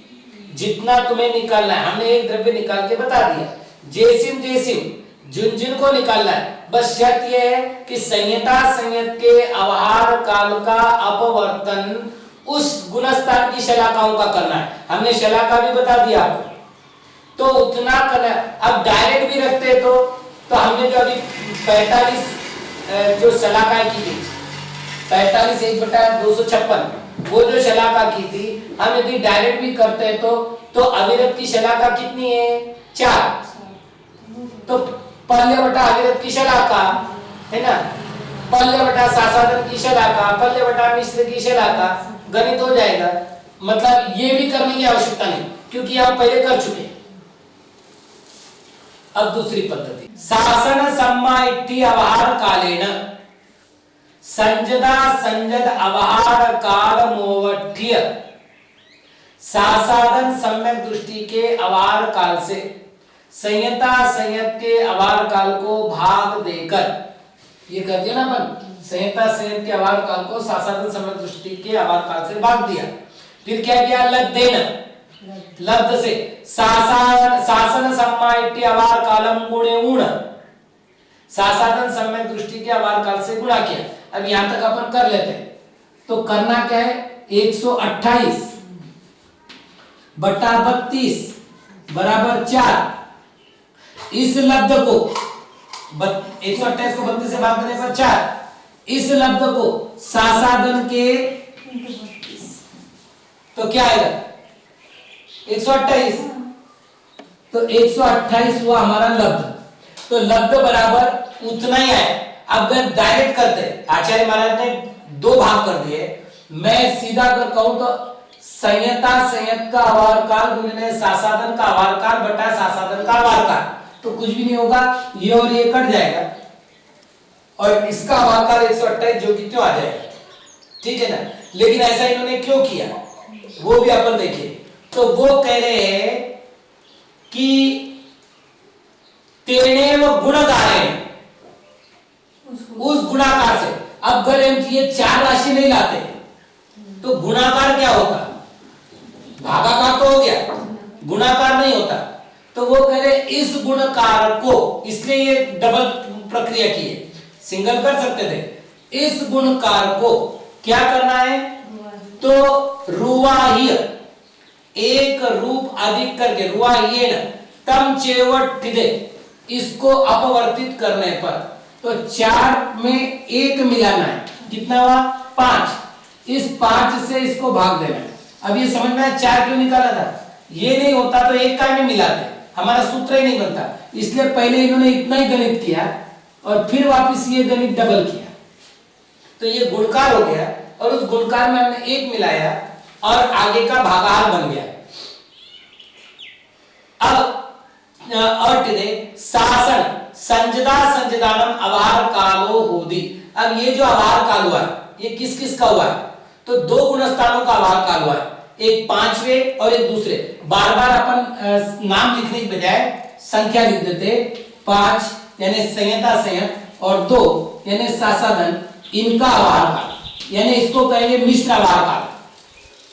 जितना तुम्हें निकालना है, हमने एक द्रव्य निकाल के बता दिया, जैसिम जिन जिन को निकालना है, बस शर्त यह है कि संयंता संयंत के आवार काल का अपवर्तन उस गुणस्थान की शलाकाओं का करना है। हमने शलाका भी बता दिया आपको, तो उतना करना। अब डायरेक्ट भी रखते तो हमने जो अभी 45 जो शलाकाएं की थी 45 1/256 वो जो शलाका की थी, हम यदि डायरेक्ट भी करते हैं तो अविरत की शलाका कितनी है 4। तो पल्ले बटा अविरत की शलाका है ना, पल्ले बटा सासाधन की शलाका, पल्ले बटा मिश्र की शलाका, गणित हो जाएगा। मतलब ये भी करने की आवश्यकता नहीं क्योंकि आप पहले कर चुके। अब दूसरी पद्धति, शासन सम्मा इट्टी अवहार कालेन संजदा संजद अवहार काल मोवठ्य सासाधन सम्यक दृष्टि के अवार काल से संयंता संयत के अवार काल को भाग देकर, ये कर दिया ना अपन, संयंता संयत के अवार काल को सासाधन सम्यक दृष्टि के अवार काल से भाग दिया। फिर क्या किया, लब्ध से शासन सम्मा इट्टी अवार कालम गुणे ऊण, सासाधन सम्यक दृष्टि के अवार काल से गुणा किया। अब यहां तक अपन कर लेते हैं। तो करना क्या है, 128 बटा 32 बराबर 4। इस लब्ध को 128 को 32 से भाग देने पर 4, इस लब्ध को सासाधन के तो क्या आएगा 128, तो 128 हुआ हमारा लब्ध। तो लब्ध बराबर उतना ही आए। अब अगर डायरेक्ट करते, आचार्य महाराज ने 2 भाग कर दिए, मैं सीधा कर कहूं तो संयंता संयत का आवार काल गुणिले सासाधन का आवार काल बटा सासाधन का आवार काल, तो कुछ भी नहीं होगा, ये और ये कट जाएगा और इसका आवार काल 128 जो कि क्यों आ जाएगा, ठीक है ना। लेकिन ऐसा इन्होंने क्यों किया वो भी अपन देखिए। तो वो कह रहे हैं कि तेनेव गुणकारेण, उस गुणाकार से। अब अगर हम ये 4 राशि नहीं लाते तो गुणाकार क्या होता, भागाकार तो हो गया, गुणाकार नहीं होता। तो वो कह रहे इस गुणकार को, इसलिए ये डबल प्रक्रिया की है, सिंगल कर सकते थे। इस गुणकार को क्या करना है, तो रुवाह्य, एक रूप अधिक करके रुवाह्येन तम चेवठिदे, इसको अपवर्तित करने पर तो 4 में 1 मिलाना है, कितना हुआ 5। इस 5 से इसको भाग देना है। अब ये समझ में 4 क्यों निकाला था, ये नहीं होता तो 1 का में मिलाते, हमारा सूत्र ही नहीं बनता। इसलिए पहले इन्होंने इतना ही गणित किया और फिर वापस ये गणित डबल किया, तो ये गुणकार हो गया और उस गुणकार में हमने 1 मिलाया और आगे का भागाहार बन गया। अब शासन संजदा संजदानम अवार कालो होदी। अब ये जो अवार काल हुआ है ये किस किस का हुआ है, तो 2 गुणस्थानों का अवार काल हुआ है, एक 5वें और एक दूसरे। बार बार अपन नाम लिखने की बजाय संख्या लिख देते, 5 यानी संयंता संयंत और 2 यानी सासाधन, इनका अवार काल, यानी इसको कहेंगे मिश्र अवार काल,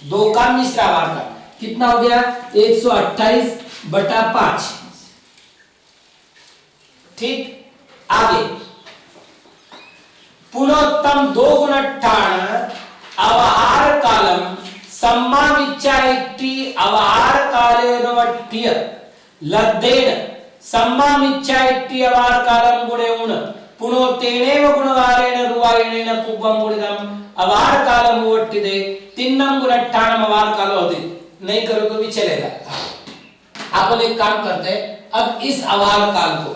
2 का मिश्र अवार काल। कितना हो गया 128 बटा 5, ठीक। आगे पुनोत्तम 2 गुणट्ठाण अवहार कालम सम्मामिच्छाइट्टी अवहार कालेनवट्ठ्य लब्धेन सम्मामिच्छाइट्टी अवहार कालम गुणे उण पुनोतेनेव गुणवारेण रुवारेण पूर्वम गुणितम अवार कालम ओवट्टिदे तिन्नम गुणट्ठाणम अवार कालो होती। नहीं करो तो भी चलेगा। अपन एक काम करते हैं, अब इस अवार काल को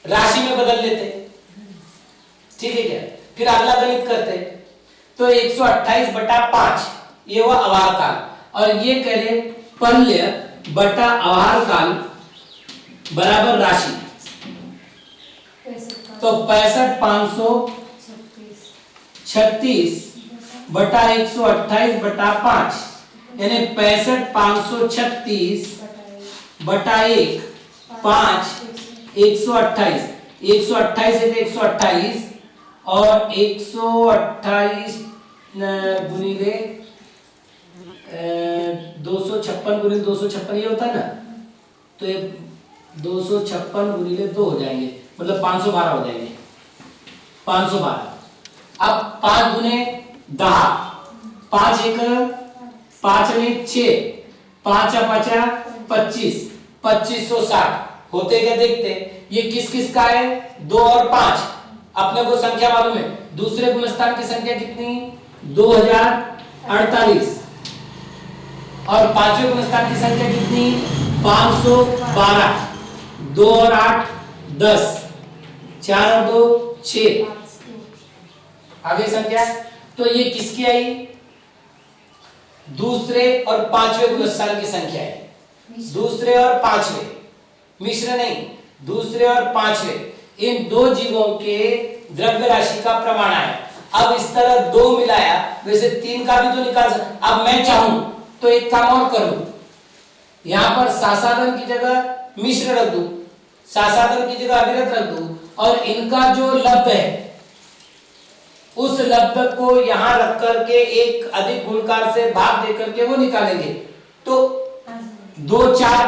राशि में बदल लेते, ठीक है क्या? फिर अगला गणित करते हैं। तो 128 बटा 5 ये हुआ अवार काल, और ये कह रहे पल्य बटा अवार काल बराबर राशि। तो 65,536 बटा 128 बटा 5 यानी 65,536 बटा 1 5 128 128 है तो 128 और 128 गुणिले 256 गुणिले 256 ये होता है ना, तो ये 256 गुणिले 2 हो जाएंगे, मतलब 512 हो जाएंगे। 512। अब 5 गुने 10, 5 एक 5 में 6, 5 5 25, 2560 होते क्या देखते। ये किस किस का है? 2 और 5। अपने को संख्या मालूम है, दूसरे गुणस्थान की संख्या कितनी? 2048 और पांचवें गुणस्थान की संख्या कितनी? 512। 2 और 8 10, 4 और 2 6। आगे संख्या तो ये किसकी आई? दूसरे और पांचवें गुणस्थान की संख्या है। दूसरे और पांचवें, मिश्र नहीं, दूसरे और पांचवें, इन दो जीवों के द्रव्य राशि का प्रमाण है। अब इस तरह 2 मिलाया, वैसे 3 का भी तो निकाल सकते। अब मैं चाहूं तो एक काम और करूं, यहां पर सासाधन की जगह मिश्र रख दूं, सासाधन की जगह अविरत रख दूं, और इनका जो लब्ध है उस लब्ध को यहां रख करके एक अधिक गुणकार से भाग दे करके वो निकालेंगे। तो 2 4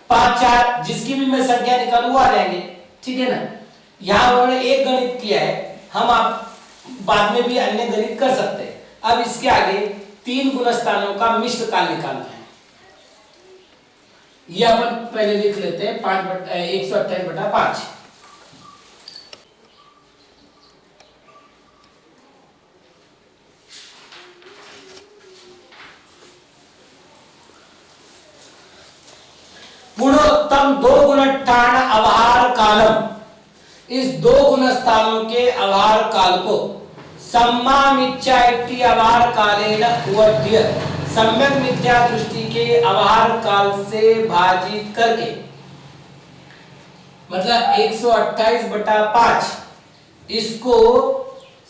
5 4 जिसकी भी मैं संख्या निकालूं वो आ जाएंगे, ठीक है ना। यहां उन्होंने एक गणित किया है, हम आप बाद में भी अन्य गणित कर सकते हैं। अब इसके आगे 3 गुणस्थानों का मिश्र काल निकालना है। ये अपन पहले लिख लेते हैं 128 बटा 5। पुनोत्तम 2 गुणट्ठाण अवहार कालम, इस 2 गुणस्थानों के अवहार काल को सम्मामिच्छाइति अवहार कालेन उवड्ड्य सम्यक मिथ्या दृष्टि के अवहार काल से भाजित करके, मतलब 128 बटा 5 इसको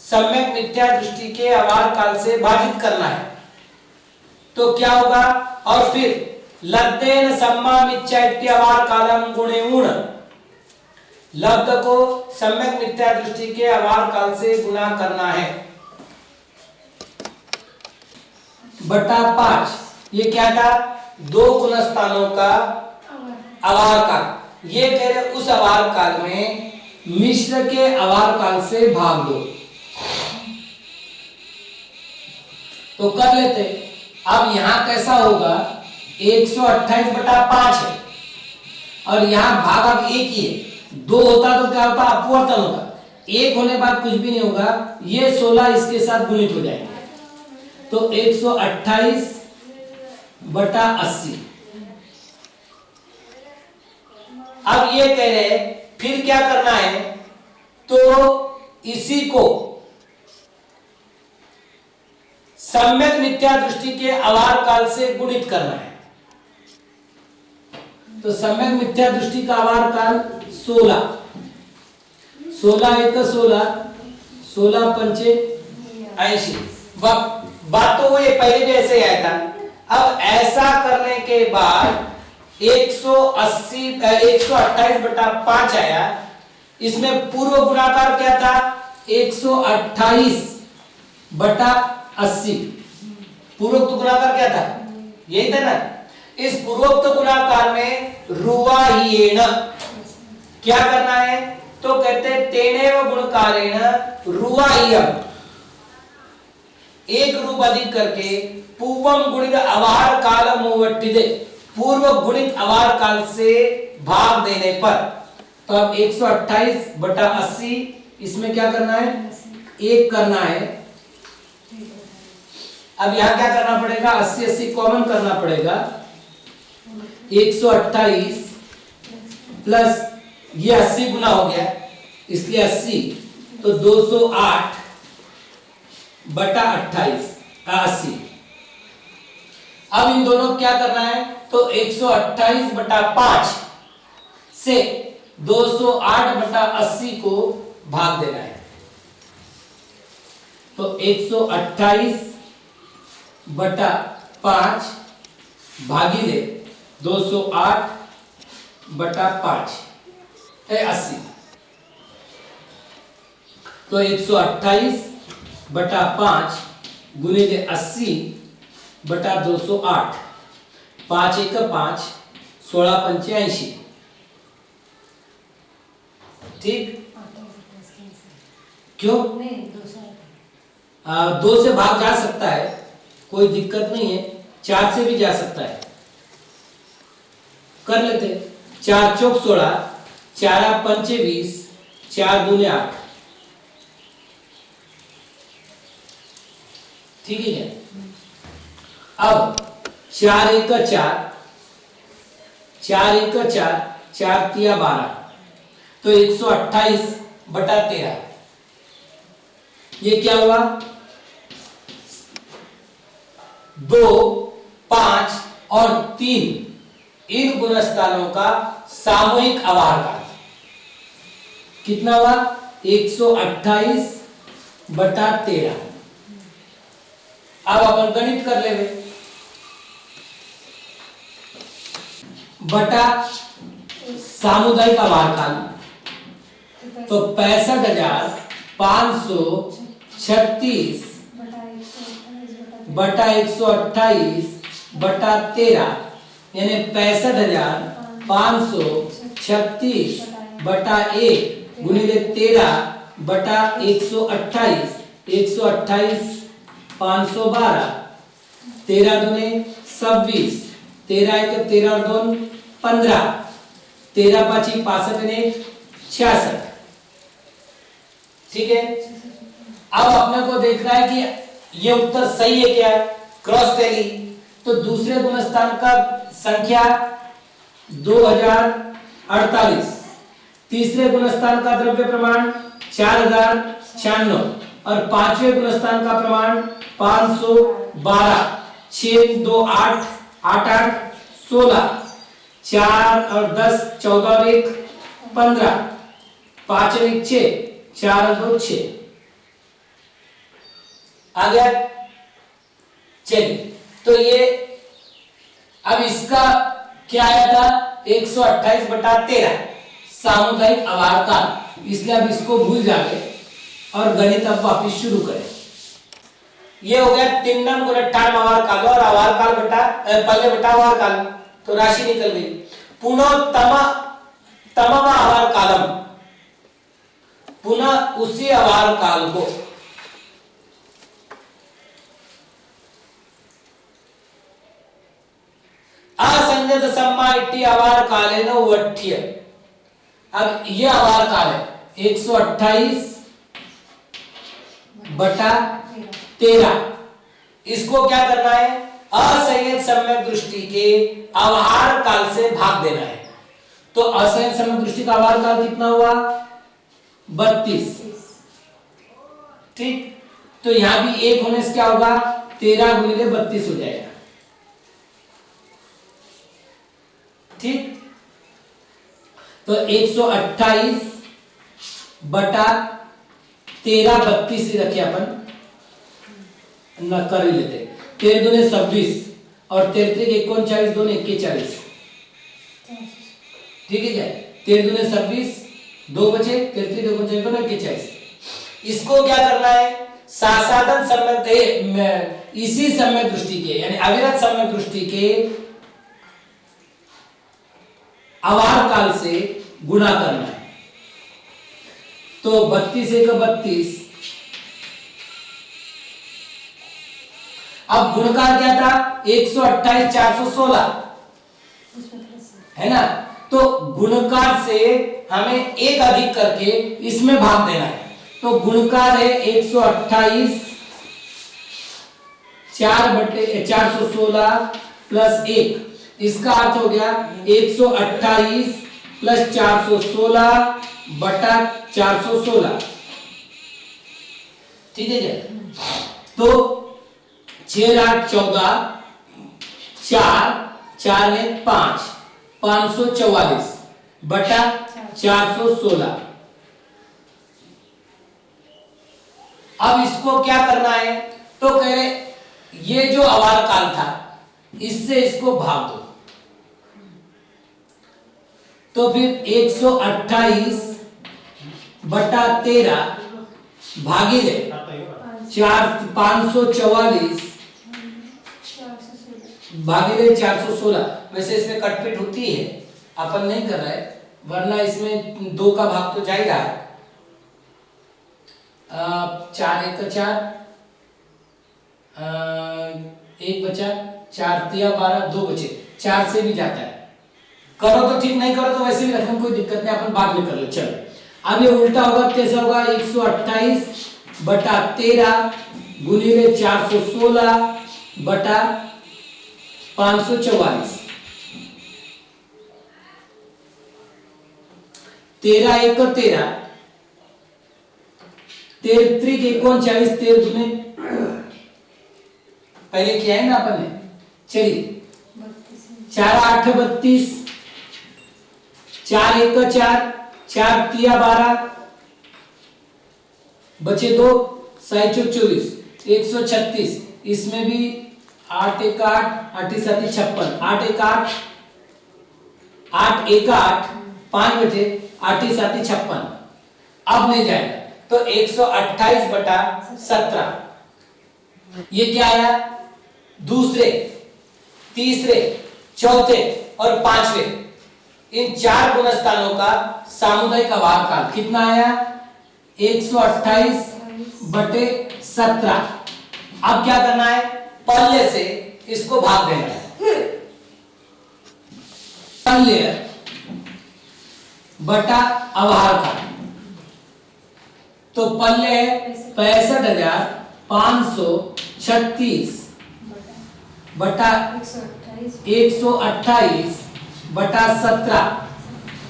सम्यक मिथ्या दृष्टि के अवहार काल से भाजित करना है। तो क्या होगा? और फिर लब्धेन सम्मामिच्छाइति अवहार कालम गुणे ऊण, लब्ध को सम्यक मिथ्या दृष्टि के अवहार काल से गुणा करना है बटा 5। ये क्या था? 2 गुणस्थानों का अवहार काल। ये कह रहे उस अवहार काल में मिश्र के अवहार काल से भाग दो। तो कर लेते। अब यहां कैसा होगा? 128 बटा 5 है और यहां भाग अब एक ही है। 2 होता तो क्या होता? अपवर्तन होता। 1 होने बाद कुछ भी नहीं होगा, ये 16 इसके साथ गुणित हो जाएंगे। तो 128 बटा 80। अब ये कह रहे हैं फिर क्या करना है? तो इसी को सम्यक मिथ्या दृष्टि के अवहार काल से गुणित करना है। तो सम्यक मिथ्या दृष्टि का अवहार काल 16, 16 एक 16, 16 पंचे 80। बात तो वो ये पहले भी ऐसे ही आया था। अब ऐसा करने के बाद 128 बटा 5 आया। इसमें पूर्व गुणाकार क्या था? 128 बटा 80। पूर्वोक्त गुणाकार क्या था? यही था ना। इस पूर्वोक्त गुणाकार में रुवाहियेन क्या करना है? तो कहते हैं तेनेव गुणकारेण रुवाहियम, एक रूप अधिक करके पूर्वम गुणित अवहार कालम उवट्टिदे, पूर्व गुणित अवहार काल से भाग देने पर। तो अब 128/80 इसमें क्या करना है, 1 करना है। अब यहां क्या करना पड़ेगा, 80 कॉमन करना पड़ेगा। 128 प्लस ये 80 गुना हो गया इसलिए 80, तो 208/28 अब इन दोनों को क्या करना है, तो 128/5 से 208/80 को भाग देना है। तो 128/5 भागीले 208/5 है 80। तो 128/5 गुणिले 80/208, 5 1 5, 16 5 80। ठीक, क्यों? नहीं, 2 से भाग जा सकता है, कोई दिक्कत नहीं है। 4 से भी जा सकता है, कर लेते। 4 चौक 16, 4 5 20, 4 दूने 8। ठीक है क्या? अब 4 1 4, 4 1 4, 4 3 12, तो 128/13। ये क्या हुआ, 2 5 और 3 इन गुणस्थानों का सामूहिक आवार काल कितना हुआ, 128/13। अब अपन गणित कर लेंगे, बटा सामुदायिक आवार काल, तो 65,536/128/13 यानी 65,536/1 गुणिले 13/128, 128 512, 13 दूने 26, 13 1 13 और 2 15, 13 5 65 ने 66। ठीक है, अब अपने को देखना है कि ये उत्तर सही है क्या, क्रॉस टैली। तो दूसरे गुणस्थान का संख्या 2048, तीसरे गुणस्थान का द्रव्य प्रमाण 4096 और पांचवें गुणस्थान का प्रमाण 512। 6 2 8 8 8 16, 4 और 10 14 और 1 15, 5 और 1 6, 4 और 2 6। आ गया। चलिए, तो ये अब इसका क्या आया था, 128/13 सामुदायिक आवार काल, इसलिए अब इसको भूल जाए और गणित अब वापिस शुरू करें। ये हो गया 3 नम गुना 18 आवार काल और आवार काल बटा पल्ले बटा आवार काल, तो राशि निकल गई। पुनः तमम आवार कालम, पुनः उसी आवार काल को असंज्ञत सम्मा इट्टी आवार काले न वठ्य। अब ये आवार काल है 128/13, इसको क्या करना है, असंयत सम्यक दृष्टि के आवार काल से भाग देना है। तो असंयत सम्यक दृष्टि का आवार काल कितना हुआ, 32। ठीक, तो यहां भी 1 होने से क्या होगा, 13 गुणिले 32 हो जाएगा। ठीक, तो 128/13 32 ही रखे अपन, न कर ही लेते। 13 दूने 26 और 33 39 2 41। ठीक है क्या, 13 दूने 26, 2 बचे, 33 39 2 41। इसको क्या करना है, सासाधन सम्यक इसी सम्यक दृष्टि के यानी अविरत सम्यक दृष्टि के आवार काल से गुणा करना है। तो 32 1 32, अब गुणकार क्या था, 128 416 है ना, तो गुणकार से हमें एक अधिक करके इसमें भाग देना है। तो गुणकार है 128 4/416 प्लस 1। इसका अर्थ हो गया 128 प्लस 416 बटा 416। ठीक है क्या? तो 6 8 14 4 में 5 544 बटा 416। अब इसको क्या करना है? तो कह रहे ये जो अवार काल था इससे इसको भाग दो। तो फिर 128 बटा 13 भागीले 544 भागीले 416। वैसे इसमें कटपीट होती है, अपन नहीं कर रहे, वरना इसमें 2 का भाग तो जा ही रहा है। 4 1 4 1 बचा, 4 3 12 2 बचे, 4 से भी जाता है। करो तो ठीक, नहीं करो तो वैसे भी रखने में कोई दिक्कत नहीं, अपन बाद में कर ले। चलो अब ये उल्टा होगा, कैसा होगा? 128 बटा 13 गुणिले 416 बटा 544। 13 1 13 13 3 39 13 दुने पहले किया है ना अपन ने। चलिए 4 8 32 4 1 4 4 3 12 बचे 2 7 24 136। इसमें भी 8 1 8 8 7 56 8 1 8 8 1 8 5 बचे 8 7 56। अब नहीं जाएगा तो 128 बटा 17। ये क्या आया? दूसरे, तीसरे, चौथे और पांचवें, इन 4 गुणस्थानों का सामुदायिक अवार काल कितना आया? 128 बटे 17। अब क्या करना है? पल्ले से इसको भाग देना है। पल्ले बटा अवार काल, तो पल्ले है 65,536 बटा 128 बटा 17।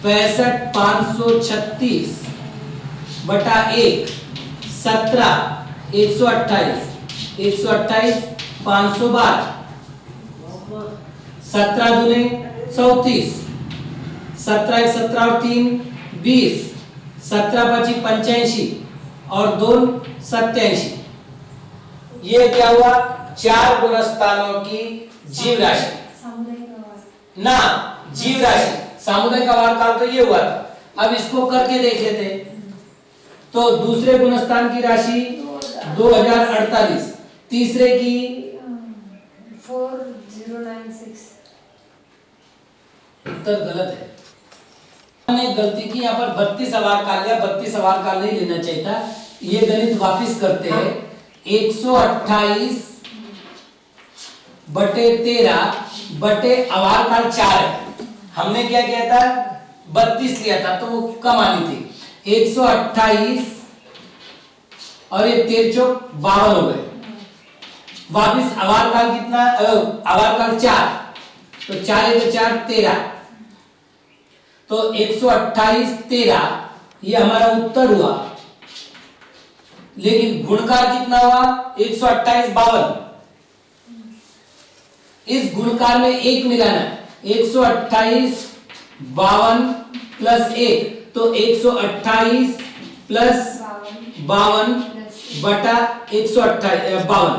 65,536 बटा 1 17 128 128 512 17 दूने 34 17 1 17 और 3 20 17 25 85 और 2 87। ये क्या हुआ? 4 गुणस्थानों की जीव राशि ना, जीव राशि सामुदायिक अवार काल तो ये हुआ था। अब इसको करके देख लेते हैं। तो दूसरे गुणस्थान की राशि 2048, तीसरे की 4096। उत्तर गलत है। हमने गलती की, यहाँ पर 32 अवार काल लिया। 32 अवार काल नहीं लेना चाहिए था। ये गणित वापस करते हैं। 128 बटे 13 बटे अवार काल 4 है। हमने क्या किया था? 32 लिया था तो वो कम आनी थी। 128 और ये 13 चौक 52 हो गए। वापिस अवार काल कितना? अवार काल 4, तो 4 1 4 13, तो 128 13 ये हमारा उत्तर हुआ। लेकिन गुणकार कितना हुआ? 128 52। इस गुणकार में 1 मिलाना है। 128 52 प्लस 1, तो 128 प्लस 52 बटा 128 52।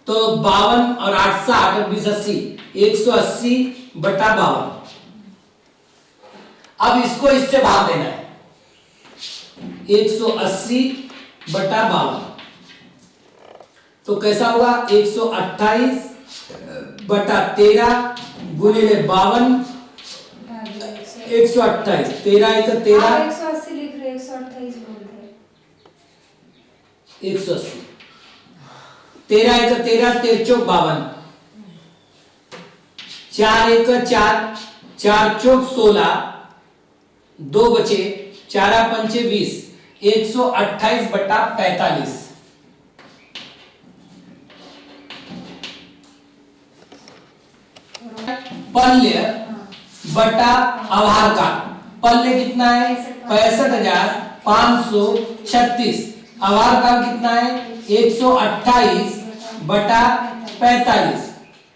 तो 52 और 8 60 और 20 80, 180 बटा 52। अब इसको इससे भाग देना है। 180 बटा 52, तो कैसा होगा? 128 बटा 13 गुणिले 52 128 13 1 13 180 लिख रहे, 128 बोल रहे। 180 13 1 13 13 चौक 52, 4 एक 4, 4 चौक 16, 2 बचे, 4 पंचे 20, 128/45। पल्य बटा आभार काल। पल्य कितना है? 65,536। आभार काल कितना है? 128/45।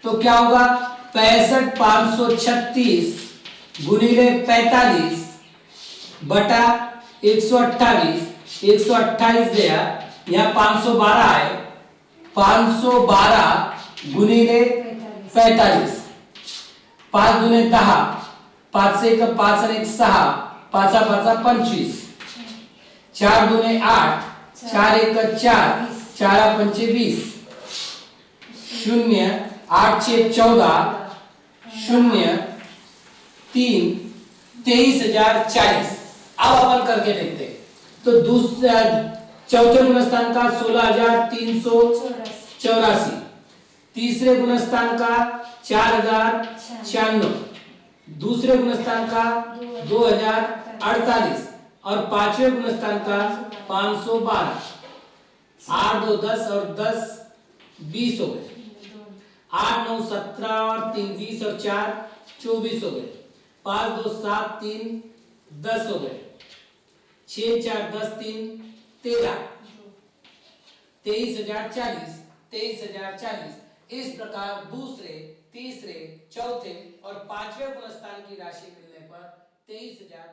तो क्या होगा? 65,536 गुणिले 45 बटा 128। 128 गया, यहाँ 512 है, 512 गुणिले 45। 5 दूने 10, 5 से 1 5 और 1 6, 5 5 25, 4 दूने 8, 4 1 4, 4 पंचे 20, 0 8 6 14, 0 3 23,040। अब अपन करके देखते हैं। तो दूसरा चौथे गुणस्थान का 16,384, तीसरे गुणस्थान का 4,096, दूसरे गुणस्थान का 2,048 और पांचवें गुणस्थान का 512। 8 2 10 और 10 20 हो गए। 8 9 17 और 3 20 और 4 24 हो गए। 5 2 7 3 10 हो गए। 6 4 10 3 13, 23,040, 23,040। इस प्रकार दूसरे, तीसरे, चौथे और पांचवें गुणस्थान की राशि मिलने पर 23,000